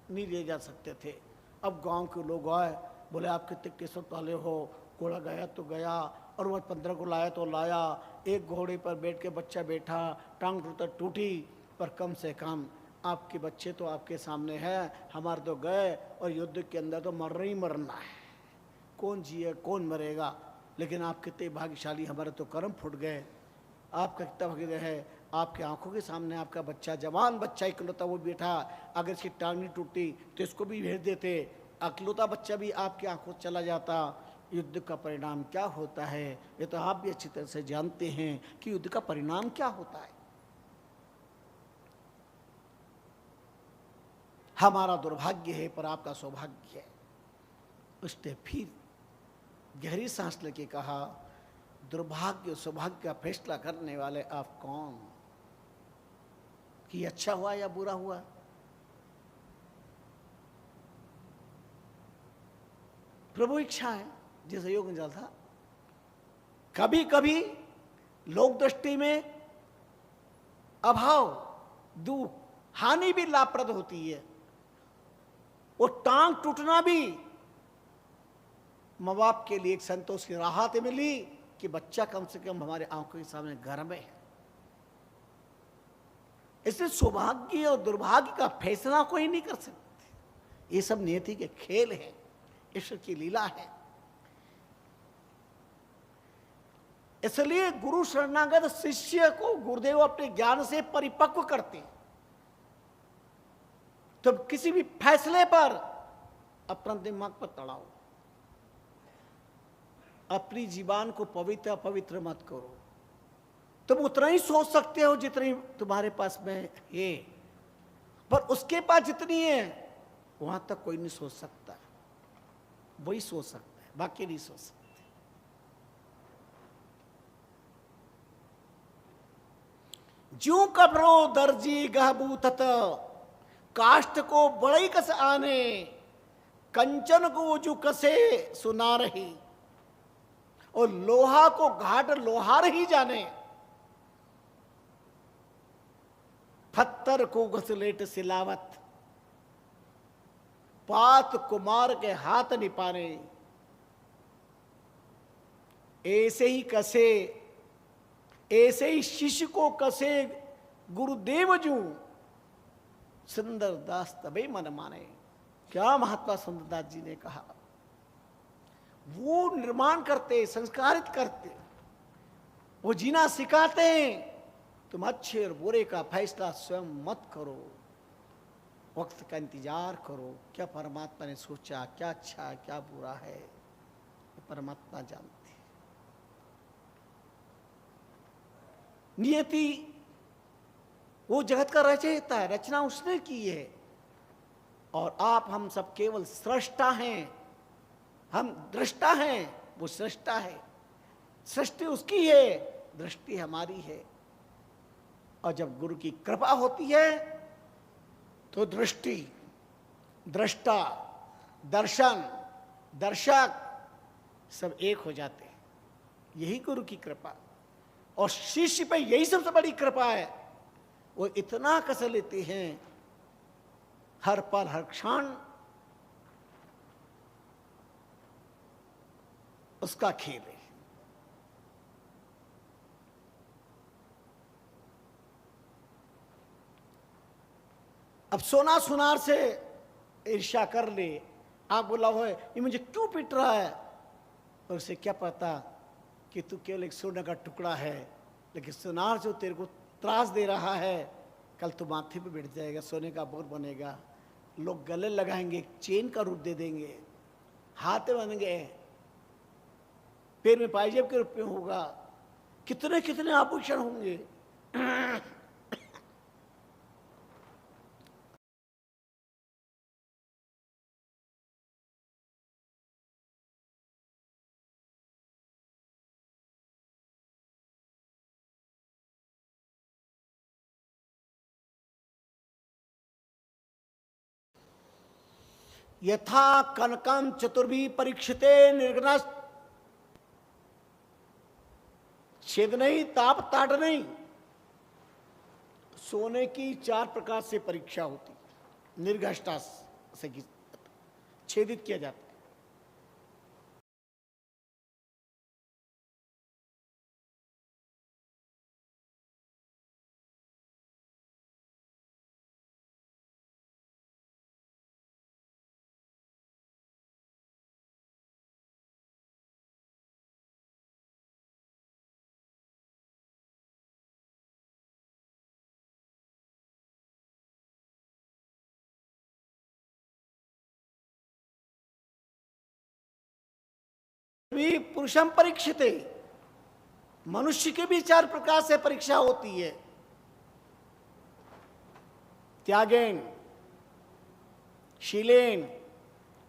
नहीं ले जा सकते थे। अब गांव के लोग आए, बोले आप कितने किस्मत वाले हो, घोड़ा गया तो गया, और वह 15 को लाया तो लाया। एक घोड़े पर बैठ के बच्चा बैठा, टांग टूटी, पर कम से कम आपके बच्चे तो आपके सामने हैं, हमारे तो गए, और युद्ध के अंदर तो मरना ही मरना है, कौन जिए कौन मरेगा। लेकिन आप कितने भाग्यशाली, हमारे तो कर्म फूट गए। आपका कितना भाग्य है, आपके आंखों के सामने आपका बच्चा, जवान बच्चा इकलौता वो बैठा, अगर इसकी टांग नहीं टूटी तो इसको भी भेज देते, इकलौता बच्चा भी आपकी आंखों से चला जाता। युद्ध का परिणाम क्या होता है ये तो आप भी अच्छी तरह से जानते हैं कि युद्ध का परिणाम क्या होता है। हमारा दुर्भाग्य है पर आपका सौभाग्य है। उसने फिर गहरी सांस लेके कहा, दुर्भाग्य सौभाग्य का फैसला करने वाले आप कौन, कि अच्छा हुआ या बुरा हुआ? प्रभु इच्छा है, जैसे योग जल था। कभी कभी लोक दृष्टि में अभाव, दुख, हानि भी लाभप्रद होती है। वो टांग टूटना भी माँ बाप के लिए एक संतोष की राहत मिली कि बच्चा कम से कम हमारे आंखों के सामने घर में है। इसलिए सौभाग्य और दुर्भाग्य का फैसला कोई नहीं कर सकते, ये सब नियति के खेल है। ईश्वर की लीला है। इसलिए गुरु शरणागत शिष्य को गुरुदेव अपने ज्ञान से परिपक्व करते हैं। तो किसी भी फैसले पर अपना दिमाग पर तड़ाओ, अपनी जीवान को पवित्र अपवित्र मत करो। तुम उतना ही सोच सकते हो जितनी तुम्हारे पास में है, पर उसके पास जितनी है वहां तक कोई नहीं सोच सकता, वही सोच सकता है, बाकी नहीं सोच सकता। ज्यों कब्रो दर्जी गहबूतत, काष्ठ को बड़ई कस आने, कंचन को जो कसे सुना रही, और लोहा को घाट लोहार ही जाने, पत्थर को घसलेट सिलावत, पात कुमार के हाथ निपाने। ऐसे ही कसे, ऐसे ही शिष्य को कसे गुरुदेव जू, सुंदर दास तबे मन माने। क्या महात्मा सुंदरदास जी ने कहा। वो निर्माण करते, संस्कारित करते, वो जीना सिखाते हैं। तुम अच्छे और बुरे का फैसला स्वयं मत करो, वक्त का इंतजार करो। क्या परमात्मा ने सोचा, क्या अच्छा है क्या बुरा है, परमात्मा जानते। नियति वो जगत का रचयिता है, रचना उसने की है, और आप हम सब केवल सृष्टा हैं। हम दृष्टा हैं, वो सृष्टा है। सृष्टि उसकी है, दृष्टि हमारी है। और जब गुरु की कृपा होती है तो दृष्टि, दृष्टा, दर्शन, दर्शक सब एक हो जाते हैं। यही गुरु की कृपा। और शिष्य पे यही सबसे बड़ी कृपा है। वो इतना कस लेते हैं, हर पल हर क्षण उसका खेल है। अब सोना सुनार से ईर्ष्या कर ले, आप बोला हो ये मुझे क्यों पिट रहा है, और उसे क्या पता कि तू केवल एक सोने का टुकड़ा है, लेकिन सुनार जो तेरे को त्रास दे रहा है, कल तू माथे पे बैठ जाएगा, सोने का बोर बनेगा। लोग गले लगाएंगे, चेन का रूप दे देंगे, हाथ बनेंगे, पैर में पायजेब के रूप में होगा, कितने कितने आभूषण होंगे। यथा कनकम चतुर्भी परीक्षिते निर्गुण, छेद नहीं, ताप ताट नहीं। सोने की 4 प्रकार से परीक्षा होती, निर्घष्टा से छेदित किया जाता है। भी पुरुषम परीक्षिते, मनुष्य के भी 4 प्रकार से परीक्षा होती है। त्यागेन, शीलेन,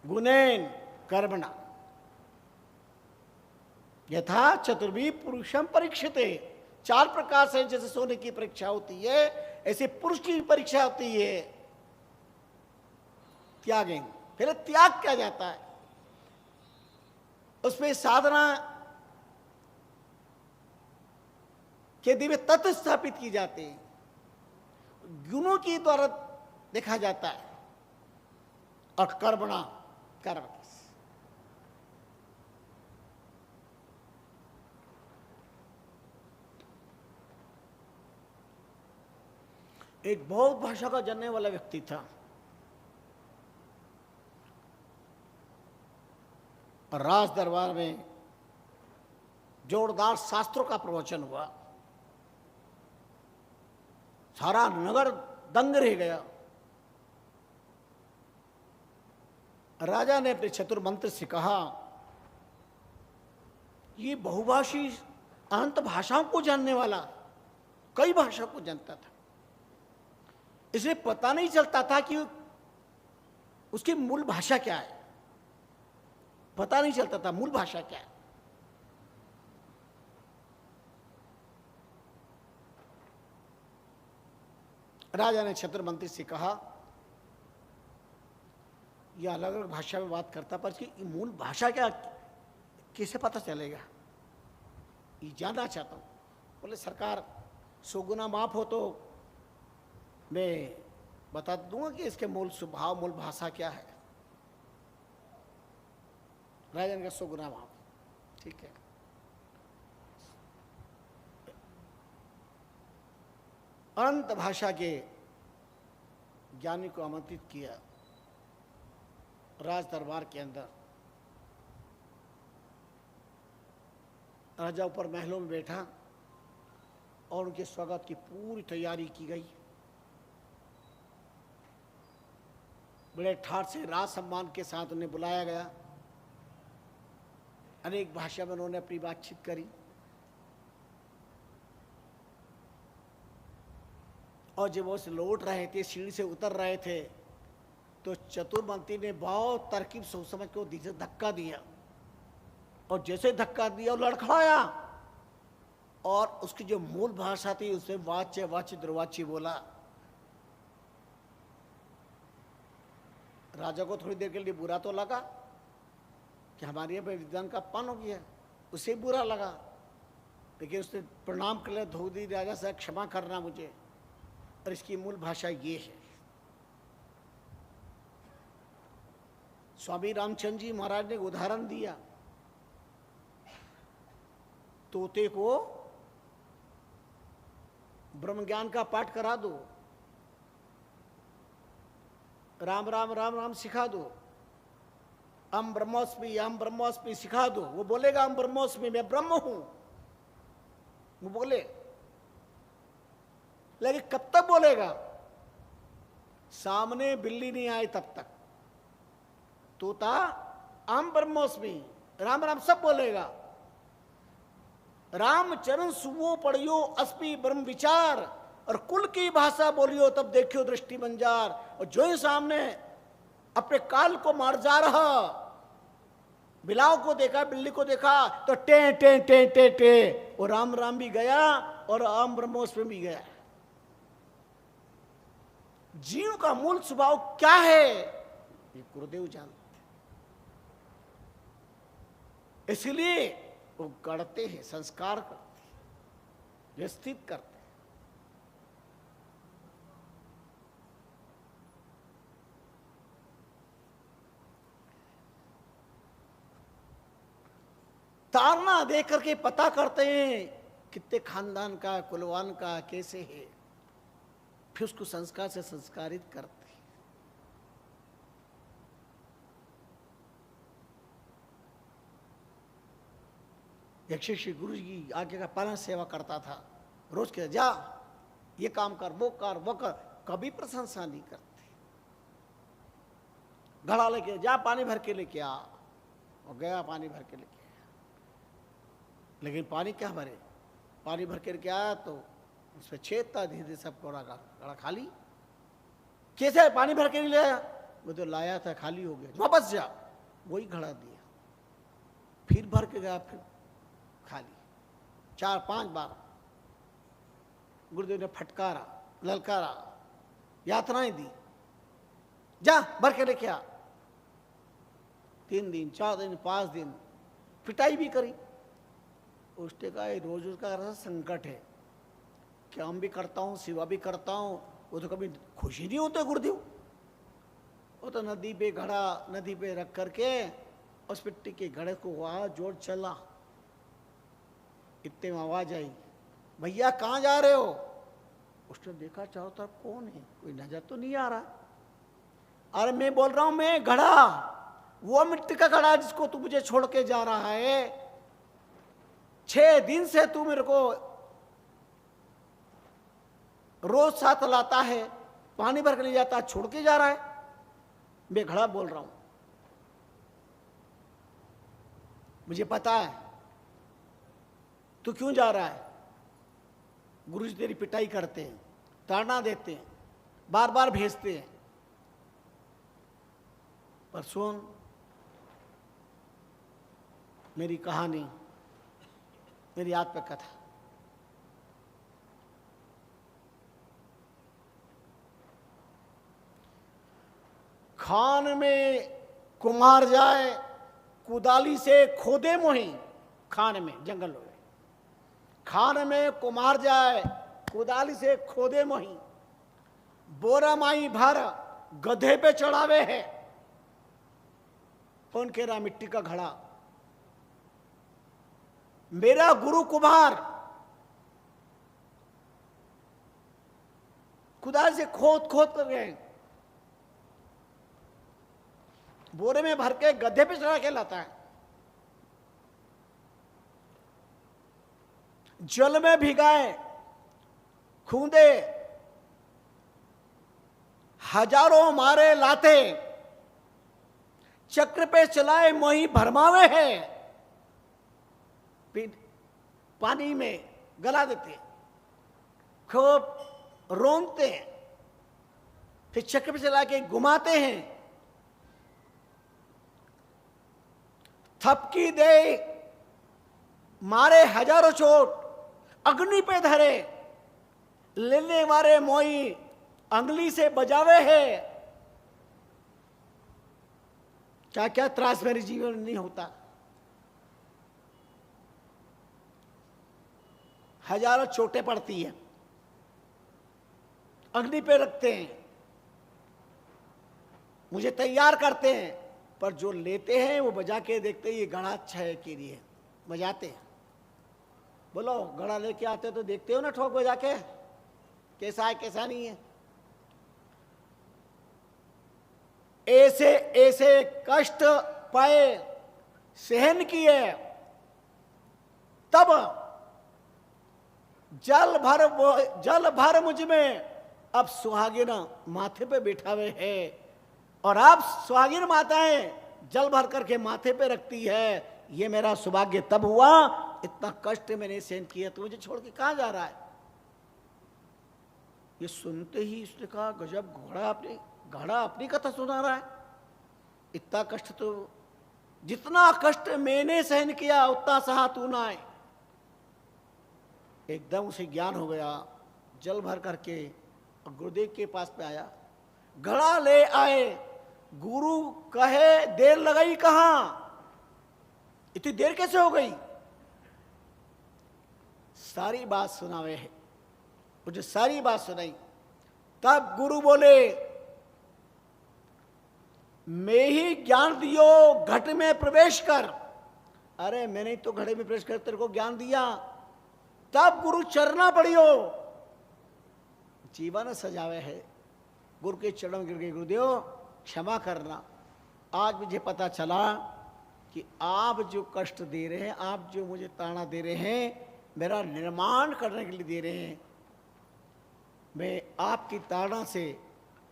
गुणेन, कर्मणा। यथा चतुर्भी पुरुषम परीक्षिते, 4 प्रकार से जैसे सोने की परीक्षा होती है, ऐसे पुरुष की भी परीक्षा होती है। त्यागेन, पहले त्याग किया जाता है, उसमें साधना के दिव्य तत्व स्थापित की जाती है, गुणों की द्वारा देखा जाता है, और कर्मणा, कर्म। एक बहुत भाषा का जानने वाला व्यक्ति था। और राज दरबार में जोरदार शास्त्रों का प्रवचन हुआ। सारा नगर दंग रह गया। राजा ने अपने चतुर मंत्री से कहा, ये बहुभाषी अनंत भाषाओं को जानने वाला, कई भाषा को जानता था, इसे पता नहीं चलता था कि उसकी मूल भाषा क्या है। पता नहीं चलता था मूल भाषा क्या है। राजा ने छत्र मंत्री से कहा, यह अलग अलग भाषा में बात करता, पर इसकी मूल भाषा क्या, कैसे पता चलेगा, ये जानना चाहता हूं। बोले सरकार 100 गुना माफ हो तो मैं बता दूंगा कि इसके मूल स्वभाव, मूल भाषा क्या है। राजा ने कहा 100 गुना माफ, ठीक है। अनंत भाषा के ज्ञानी को आमंत्रित किया राज दरबार के अंदर। राजा ऊपर महलों में बैठा और उनके स्वागत की पूरी तैयारी की गई। बड़े ठाठ से राज सम्मान के साथ उन्हें बुलाया गया। अनेक भाषा में उन्होंने अपनी बातचीत करी और जब वो लौट रहे थे, सीढ़ी से उतर रहे थे, तो चतुर मंत्री ने बहुत तरकीब सोच समझ के वो धक्का दिया और जैसे धक्का दिया वो लड़खड़ाया और उसकी जो मूल भाषा थी उसमें वाच्य वाच्य द्रवाच्य बोला। राजा को थोड़ी देर के लिए बुरा तो लगा कि हमारे यहाँ पे विद्वान का अपमान हो गया, उसे बुरा लगा, लेकिन उसने प्रणाम कर लिया, धोदी राजा से क्षमा करना मुझे, और इसकी मूल भाषा ये है। स्वामी रामचंद्र जी महाराज ने उदाहरण दिया, तोते को ब्रह्म ज्ञान का पाठ करा दो, राम राम राम राम सिखा दो, अहम ब्रह्मोस्मि सिखा दो, वो बोलेगा अहम ब्रह्मोस्मि, मैं ब्रह्म हूं, वो बोले। लेकिन कब तक बोलेगा? सामने बिल्ली नहीं आई तब तक। तोता अहम ब्रह्मोस्मि राम राम सब बोलेगा। रामचरण सुवो पढ़ियो अस्मि ब्रह्म विचार, और कुल की भाषा बोलियो तब देखियो दृष्टि बंजार। और जो ही सामने अपने काल को मार जा रहा, बिलाव को देखा, बिल्ली को देखा, तो टे टे टे टे टे, और राम राम भी गया और अहम ब्रह्मोस्मि भी गया। जीव का मूल स्वभाव क्या है ये गुरुदेव जानते, इसलिए वो गढ़ते हैं, संस्कार करते हैं, व्यवस्थित करते हैं। तारना देख करके पता करते हैं कितने खानदान का, कुलवान का, कैसे है, फिर उसको संस्कार से संस्कारित करते हैं। एक शिष्य गुरु जी की आज्ञा का पालन सेवा करता था। रोज कहते जा ये काम कर, वो कर, वो कर, कभी प्रशंसा नहीं करते। घड़ा लेके जा पानी भर के लेके आ, और गया पानी भर के लेके आया। लेकिन पानी क्या भरे, पानी भर के लेके आया तो उसमें छेद था, धीरे धीरे सब घड़ा खाली। कैसे पानी भर के नहीं लाया? वो तो लाया था, खाली हो गया, वापस जा, वही घड़ा दिया, फिर भर के गया, फिर खाली। 4-5 बार गुरुदेव ने फटकारा, ललकारा, यातनाएं दी, जा भर के लेके आ। 3 दिन, 4 दिन, 5 दिन पिटाई भी करी। उसने कहा रोज उसका संकट है, काम भी करता हूँ, सेवा भी करता हूँ, वो तो कभी खुशी नहीं होते गुरुदेव। वो तो नदी पे घड़ा, नदी पे रख करके उस मिट्टी के घड़े को वहाँ जोड़ चला। इतने में आवाज आई, भैया कहाँ जा रहे हो? उसने देखा चारों तरफ कौन है, कोई नजर तो नहीं आ रहा। अरे मैं बोल रहा हूँ, मैं घड़ा वो मिट्टी का घड़ा जिसको तू मुझे छोड़ के जा रहा है, 6 दिन से तू मेरे को रोज साथ लाता है, पानी भर के ले जाता है, छोड़ के जा रहा है। मैं घड़ा बोल रहा हूं, मुझे पता है तू क्यों जा रहा है। गुरुजी तेरी पिटाई करते हैं, ताड़ना देते हैं, बार बार भेजते हैं, पर सुन मेरी कहानी, मेरी आत्मकथा। खान में कुम्हार जाए, कुदाली से खोदे मोही। खान में, जंगल में खान में कुम्हार जाए, कुदाली से खोदे मोही। बोरा माई भर गधे पे चढ़ावे है। कौन कह रहा मिट्टी का घड़ा? मेरा गुरु कुम्हार कुदाली से खोद खोद कर गए, बोरे में भर के गधे पे चढ़ा के लाता है। जल में भिगाए खूंदे, हजारों मारे लाते, चक्र पे चलाए मोही भरमावे है। पानी में गला देते, खूब रोनते हैं, फिर चक्र पे चला के घुमाते हैं। थपकी दे मारे हजारों चोट, अग्नि पे धरे, लेने वाले मोई अंगली से बजावे है। क्या क्या त्रास मेरे जीवन में नहीं होता। हजारों चोटें पड़ती हैं, अग्नि पे रखते हैं, मुझे तैयार करते हैं, पर जो लेते हैं वो बजा के देखते हैं ये घड़ा अच्छा है कि नहीं है, बजाते हैं। बोलो घड़ा लेके आते तो देखते हो ना ठोक बजा के कैसा है कैसा नहीं है। ऐसे ऐसे कष्ट पाए, सहन किए, तब जल भर मुझ में अब सुहागिन माथे पे बैठावे है। और आप सुहागिन माताएं जल भर करके माथे पे रखती है। ये मेरा सौभाग्य तब हुआ, इतना कष्ट मैंने सहन किया, तो मुझे छोड़ के कहां जा रहा है। ये सुनते ही उसने कहा गजब, घड़ा अपनी कथा सुना रहा है। इतना कष्ट तो, जितना कष्ट मैंने सहन किया उतना सहा तू ना है। एकदम उसे ज्ञान हो गया, जल भर करके और गुरुदेव के पास पे आया, घड़ा ले आए। गुरु कहे देर लगाई कहां, इतनी देर कैसे हो गई। सारी बात सुनावे है, मुझे सारी बात सुनाई। तब गुरु बोले मैं ही ज्ञान दियो, घट में प्रवेश कर। अरे मैंने तो घड़े में प्रवेश कर तेरे को ज्ञान दिया। तब गुरु चरना पड़ियो, जीवन सजावे है। गुरु के चरण गिर गए, गुरुदेव क्षमा करना, आज मुझे पता चला कि आप जो कष्ट दे रहे हैं, आप जो मुझे ताना दे रहे हैं, मेरा निर्माण करने के लिए दे रहे हैं। मैं आपकी ताना से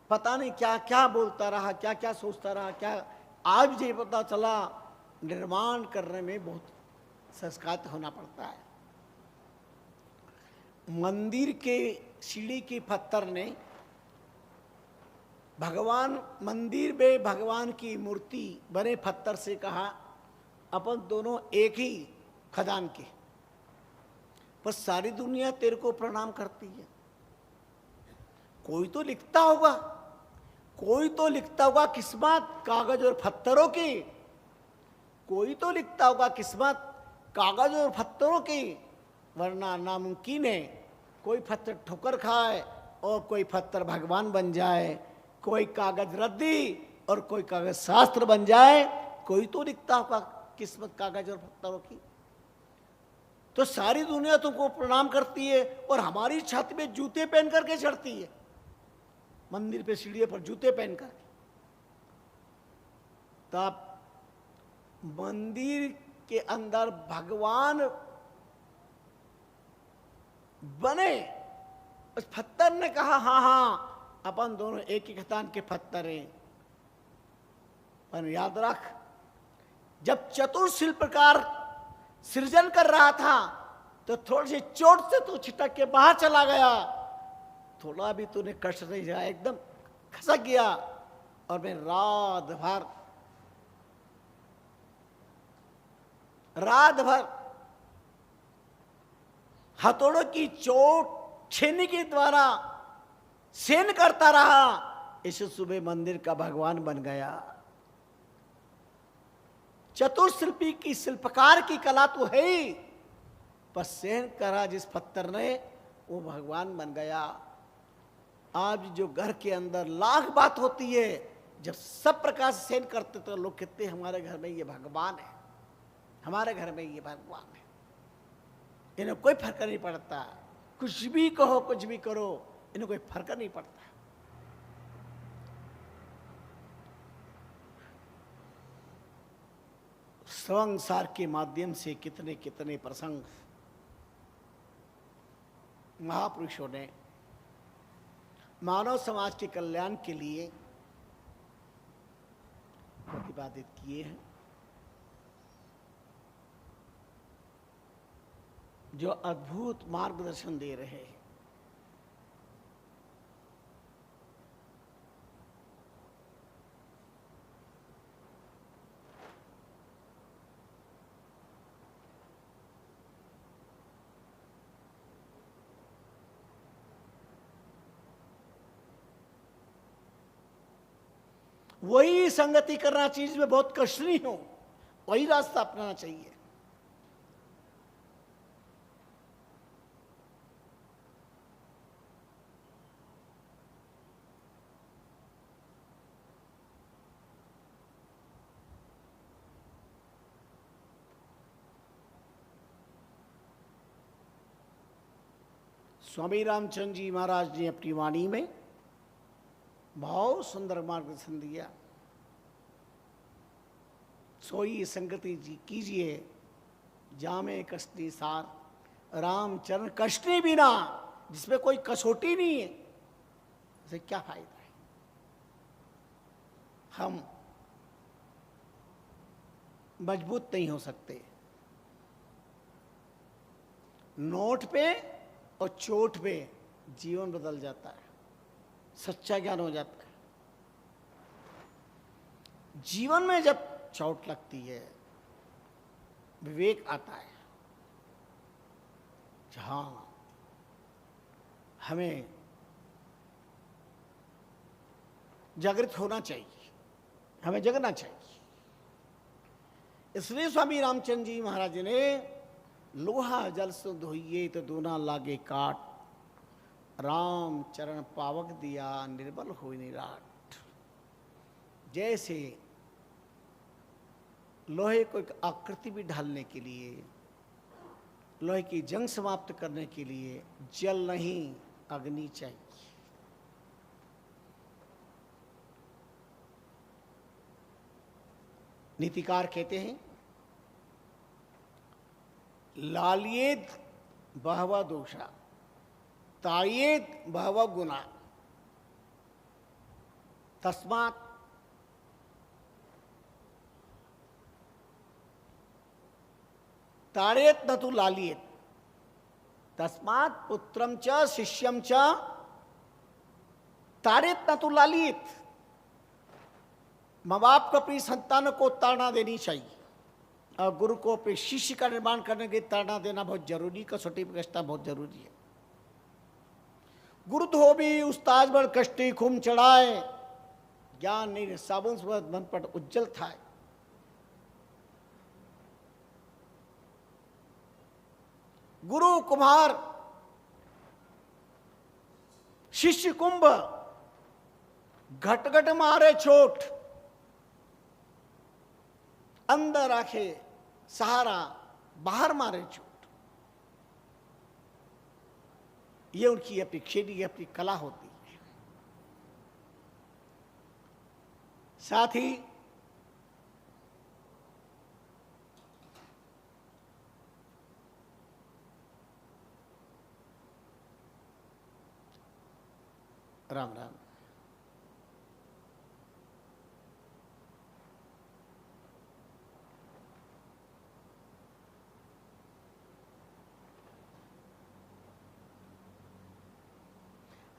पता नहीं क्या क्या बोलता रहा, क्या क्या सोचता रहा, क्या आज मुझे पता चला निर्माण करने में बहुत संस्कार होना पड़ता है। मंदिर के सीढ़ी के पत्थर ने भगवान, मंदिर में भगवान की मूर्ति बने पत्थर से कहा अपन दोनों एक ही खदान के, पर सारी दुनिया तेरे को प्रणाम करती है। कोई तो लिखता होगा, कोई तो लिखता होगा किस्मत कागज और पत्थरों की, कोई तो लिखता होगा किस्मत कागज और पत्थरों की, वरना नामुमकिन है कोई पत्थर ठोकर खाए और कोई पत्थर भगवान बन जाए, कोई कागज रद्दी और कोई कागज शास्त्र बन जाए। कोई तो लिखता होगा किस्मत कागज और पत्थरों की। तो सारी दुनिया तुमको प्रणाम करती है और हमारी छत पे जूते पहन करके चढ़ती है, मंदिर पे सीढ़ियों पर जूते पहन करके। तब मंदिर के अंदर भगवान बने। उस पत्थर ने कहा हाँ हाँ अपन दोनों एक ही खतान के पत्थर हैं, पर याद रख जब चतुर शिल्पकार सृजन कर रहा था तो थोड़ी सी चोट से तू छिटक के बाहर चला गया, थोड़ा भी तूने कष्ट नहीं जाया, एकदम खसक गया। और मैं रात भर हथौड़ों की चोट छेनी के द्वारा सेन करता रहा, इस सुबह मंदिर का भगवान बन गया। चतुर शिल्पी की शिल्पकार की कला तो है ही, पर सेन करा जिस पत्थर ने वो भगवान बन गया। आज जो घर के अंदर लाख बात होती है, जब सब प्रकार से सेन करते तो लोग कहते हमारे घर में ये भगवान है, हमारे घर में ये भगवान है। इन्हें कोई फर्क नहीं पड़ता, कुछ भी कहो कुछ भी करो, इन्हें कोई फर्क नहीं पड़ता। संसार के माध्यम से कितने कितने प्रसंग महापुरुषों ने मानव समाज के कल्याण के लिए प्रतिपादित किए हैं, जो अद्भुत मार्गदर्शन दे रहे हैं। वही संगति करना चाहिए जिसमें बहुत कष्ट नहीं हो, वही रास्ता अपनाना चाहिए। स्वामी रामचंद्र जी महाराज ने अपनी वाणी में बहुत सुंदर मार्गदर्शन दिया। सोई संगति जी कीजिए जामे कष्टी सार, रामचरण कष्टी बिना, जिसमें कोई कसौटी नहीं है, उसे क्या फायदा है। हम मजबूत नहीं हो सकते, नोट पे और चोट पे जीवन बदल जाता है, सच्चा ज्ञान हो जाता है। जीवन में जब चोट लगती है विवेक आता है, जहां हमें जागृत होना चाहिए, हमें जगना चाहिए। इसलिए स्वामी रामचंद्र जी महाराज ने लोहा जल से धोइए तो दूना लागे काट, राम चरण पावक दिया निर्बल हो निराट। जैसे लोहे को एक आकृति भी ढालने के लिए, लोहे की जंग समाप्त करने के लिए जल नहीं अग्नि चाहिए। नीतिकार कहते हैं लालियेत बहवा दोषा, ताड़ियेत बहवा गुना, तस्मात् ताड़ेत न तु लालियेत, तस्मात् पुत्रम च शिष्यम च ताड़ेत न तु लालियेत। माँ बाप को अपनी संतानों को ताड़ना देनी चाहिए, और गुरु को अपने शिष्य का निर्माण करने के ताड़ना देना बहुत जरूरी, कसौटी पर कसना बहुत जरूरी है। गुरु धोबी उस्ताद बड़ कष्टी खूम चढ़ाए, ज्ञान नहीं साबुन से मन पर उज्जवल था। गुरु कुम्हार शिष्य कुंभ, घट घट मारे चोट, अंदर आखे सहारा, बाहर मारे चोट। ये उनकी अपनी खेती, अपनी कला होती है। साथ ही राम राम।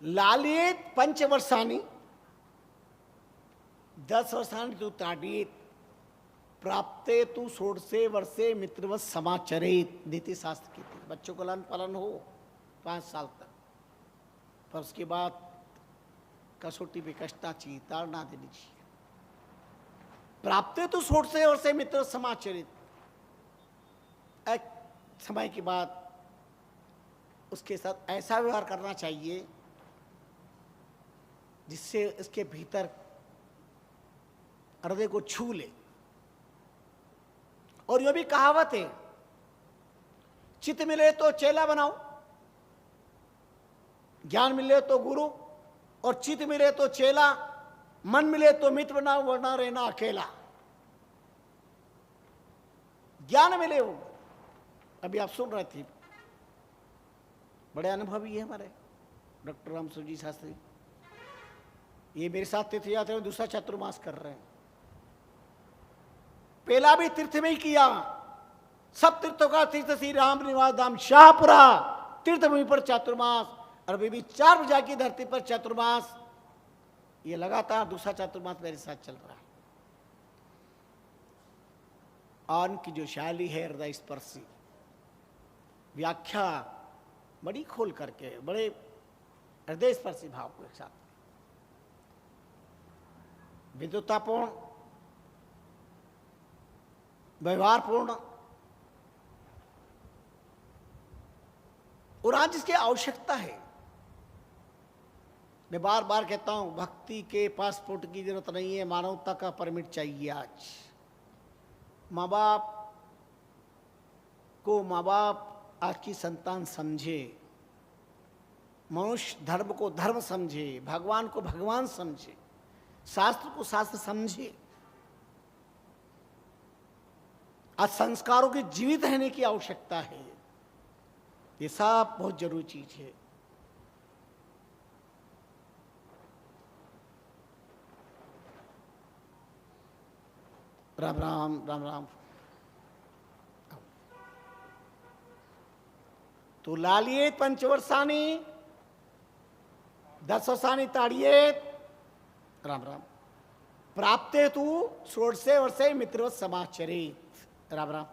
लालित पंचवर्षाणि 10 वर्षाणि तु ताडित प्राप्ते तु 16 वर्षे मित्रवत समाचरित। नीति शास्त्र की थी, बच्चों को लालन पालन हो 5 साल तक, पर उसके बाद कसौटी पे कष्टा चाहिए, ताड़ना देनी चाहिए। प्राप्ते तु 16 वर्षे मित्रवत समाचरित, एक समय के बाद उसके साथ ऐसा व्यवहार करना चाहिए जिससे इसके भीतर हृदय को छू ले। और यो भी कहावत है, चित मिले तो चेला बनाओ, ज्ञान मिले तो गुरु, और चित मिले तो चेला, मन मिले तो मित्र बनाओ, वरना रहना अकेला। ज्ञान मिले हो, अभी आप सुन रहे थे, बड़े अनुभवी है हमारे डॉक्टर रामसूजी शास्त्री, ये मेरे साथ तीर्थयात्रा में दूसरा चातुर्मास कर रहे हैं। पहला भी तीर्थ में ही किया, सब तीर्थों का तीर्थ श्री राम निवास धाम शाहपुरा तीर्थभूमि पर चातुर्मास, और अभी भी 4 भुजा की धरती पर चातुर्मास, ये लगातार दूसरा चातुर्मास मेरे साथ चल रहा है। और उनकी जो शैली है हृदय स्पर्शी, व्याख्या बड़ी खोल करके, बड़े हृदय स्पर्शी भाव के साथ, विद्वतापूर्ण, व्यवहारपूर्ण, और आज इसकी आवश्यकता है। मैं बार बार कहता हूं, भक्ति के पासपोर्ट की जरूरत नहीं है, मानवता का परमिट चाहिए। आज माँ बाप को माँ बाप आज की संतान समझे, मनुष्य धर्म को धर्म समझे, भगवान को भगवान समझे, शास्त्र को शास्त्र समझे। आज संस्कारों के जीवित रहने की आवश्यकता है, ये सब बहुत जरूरी चीज है। राम राम राम राम। तो लालियेत पंचवर्षाणि 10 वर्षाणि ताड़ियेत, राम राम। प्राप्ते तु 16 वर्षे मित्रवत समाचरेत, राम राम।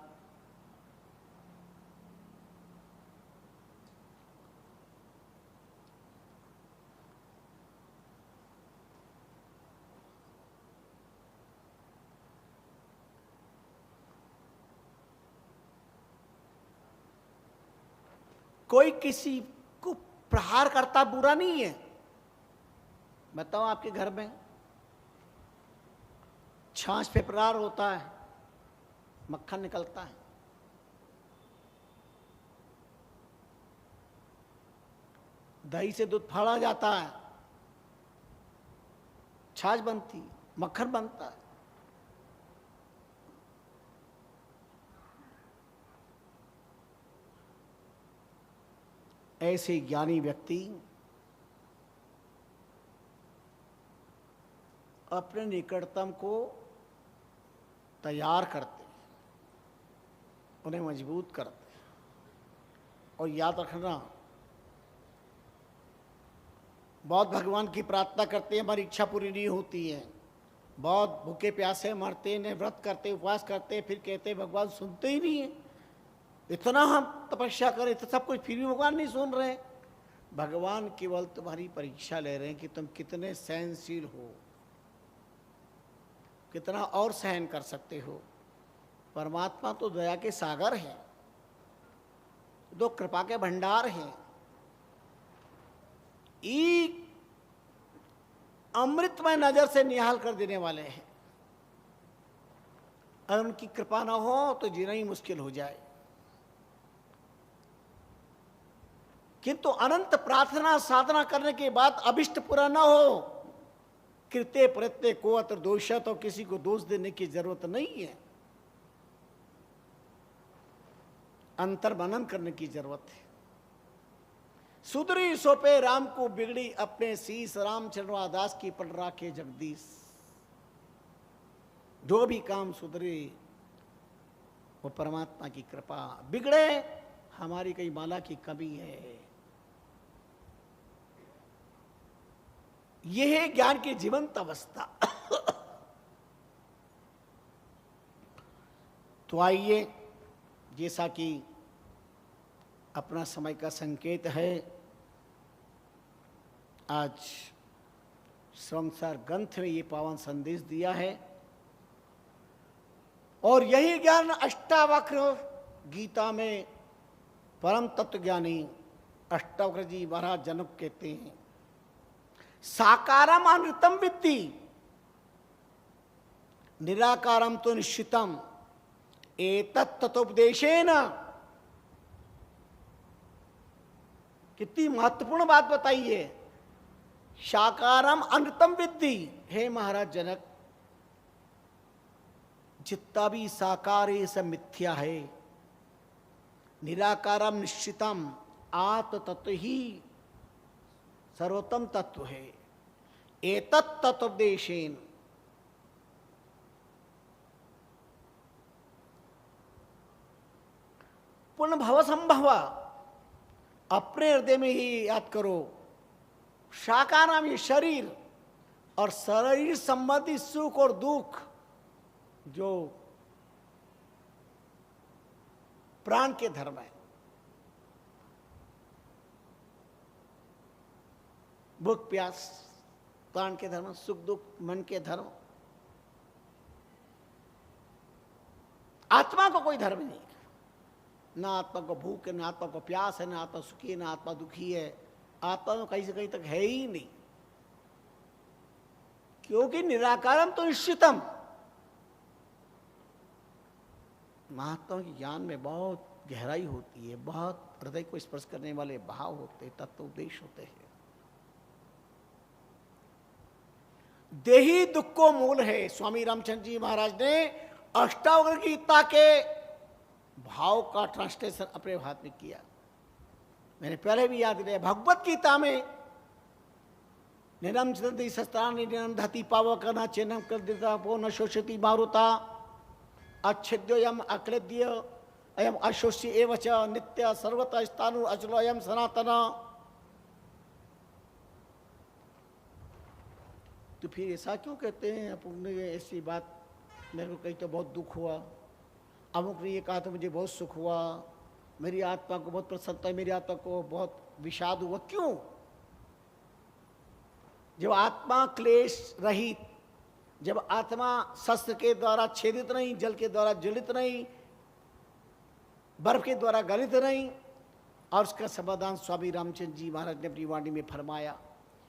कोई किसी को प्रहार करता बुरा नहीं है। बताओ, आपके घर में छाछ पे प्रहार होता है, मक्खन निकलता है, दही से दूध फाड़ा जाता है, छाछ बनती, मक्खन बनता है। ऐसे ज्ञानी व्यक्ति अपने निकटतम को तैयार करते, उन्हें मजबूत करते। और याद रखना, बहुत भगवान की प्रार्थना करते हैं, हमारी इच्छा पूरी नहीं होती है। बहुत भूखे प्यासे मरते हैं, व्रत करते, उपवास करते, फिर कहते हैं भगवान सुनते ही नहीं है। इतना हम तपस्या करें तो सब कुछ, फिर भी भगवान नहीं सुन रहे। भगवान केवल तुम्हारी परीक्षा ले रहे हैं कि तुम कितने सहनशील हो, कितना और सहन कर सकते हो। परमात्मा तो दया के सागर है, दो कृपा के भंडार हैं, एक अमृतमय नजर से निहाल कर देने वाले हैं। अगर उनकी कृपा ना हो तो जीना ही मुश्किल हो जाए। किंतु अनंत प्रार्थना साधना करने के बाद अभिष्ट पूरा न हो, कृत्य प्रत्यय को अत्र दोष, तो किसी को दोष देने की जरूरत नहीं है। अंतर्मनन करने की जरूरत है। सुधरी सोपे राम को बिगड़ी अपने शीस, राम चरणवादास की पढ़ राखे जगदीश। जो भी काम सुधरे वो परमात्मा की कृपा, बिगड़े हमारी कई माला की कमी है। यह है ज्ञान की जीवंत अवस्था। तो आइए, जैसा कि अपना समय का संकेत है, आज संसार ग्रंथ में ये पावन संदेश दिया है और यही ज्ञान अष्टावक्र गीता में परम तत्व ज्ञानी अष्टावक्र जी महाराज जनक कहते हैं, साकारम अनृतम विद्धि निराकारम तो निश्चितम एतत् तत्वोपदेशेन। कितनी महत्वपूर्ण बात बताई है। साकारम अनृतम विद्धि, हे महाराज जनक, जितना भी साकार है सब मिथ्या है। निराकारम निश्चितम, आत्म तत्व ही सर्वोत्तम तत्व है। एतत् तत्वोपदेशेन, पूर्ण भव संभव, अपने हृदय में ही याद करो। साकार ये शरीर और शरीर संबंधी सुख और दुख जो प्राण के धर्म है, भूख प्यास प्राण के धर्म, सुख दुख मन के धर्म। आत्मा को कोई धर्म नहीं, ना आत्मा को भूख है, ना आत्मा को प्यास है, ना आत्मा सुखी है, ना आत्मा दुखी है। आत्मा में कहीं से कहीं तक है ही नहीं, क्योंकि निराकारम तो निश्चितम। महात्मा के ज्ञान में बहुत गहराई होती है, बहुत हृदय को स्पर्श करने वाले भाव होते, तत्वोपदेश होते हैं। देही दुख को मूल है। स्वामी रामचंद्र जी महाराज ने अष्टावक्र गीता के भाव का ट्रांसलेशन अपने हाथ में किया। मैंने पहले भी याद दिया, भगवत गीता में निरम चंदी शस्त्रान निरम धति पावक न चेनम कर देता वो न शोषति मारुता अच्छेद्योयम अक्लेद्य अयम अशोष्य एव च नित्य सर्वतः स्थानु अचलोयम सनातन। तो फिर ऐसा क्यों कहते हैं? अपने ऐसी बात, मेरे को कहीं तो बहुत दुख हुआ, अमुक ने ये कहा तो मुझे बहुत सुख हुआ, मेरी आत्मा को बहुत प्रसन्नता है, मेरी आत्मा को बहुत विषाद हुआ। क्यों? जब आत्मा क्लेश रहित, जब आत्मा शस्त्र के द्वारा छेदित नहीं, जल के द्वारा जलित नहीं, बर्फ के द्वारा गलित नहीं, और उसका समाधान स्वामी रामचंद्र जी महाराज ने अपनी वाणी में फरमाया।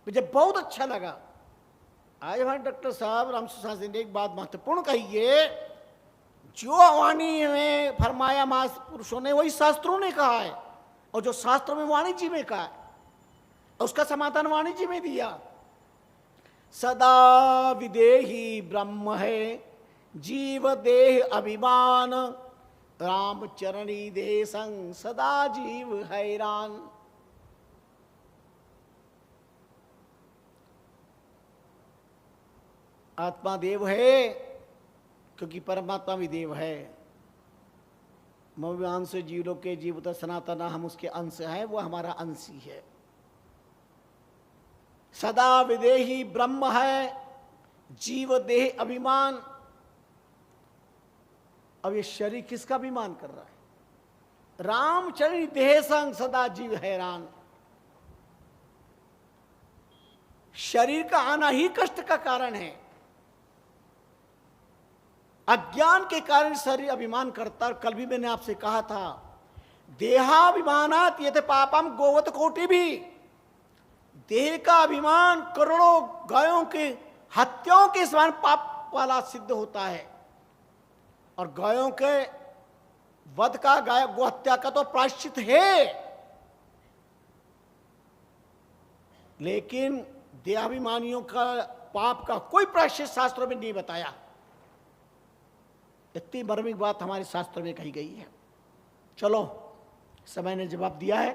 मुझे बहुत अच्छा लगा। आज हमारे डॉक्टर साहब रामसुशासन जी ने एक बात महत्वपूर्ण कही है, जो वाणी में फरमाया महापुरुषों ने वही शास्त्रों ने कहा है, और जो शास्त्रों में वाणी जी में कहा है उसका समाधान वाणी जी में दिया। सदा विदेही ब्रह्म है जीव देह अभिमान, राम चरणी देह संग सदा जीव हैरान। आत्मा देव है क्योंकि परमात्मा भी देव है। मौयांश जीवों के जीवत सनातन, हम उसके अंश हैं, वो हमारा अंश ही है। सदा विदेही ब्रह्म है जीव देह अभिमान। अब ये शरीर किसका अभिमान कर रहा है? रामचरण देह संग सदा जीव हैरान। शरीर का आना ही कष्ट का कारण है। अज्ञान के कारण शरीर अभिमान करता। कल भी मैंने आपसे कहा था, देहाभिमानात यत पापम गोवत कोटि भी। देह का अभिमान करोड़ों गायों के हत्याओं के समान पाप वाला सिद्ध होता है। और गायों के वध का, गाय गो हत्या का तो प्रायश्चित है, लेकिन देहाभिमानियों का पाप का कोई प्रायश्चित शास्त्रों में नहीं बताया। इतनी मर्मिक बात हमारे शास्त्र में कही गई है। चलो, समय ने जवाब दिया है।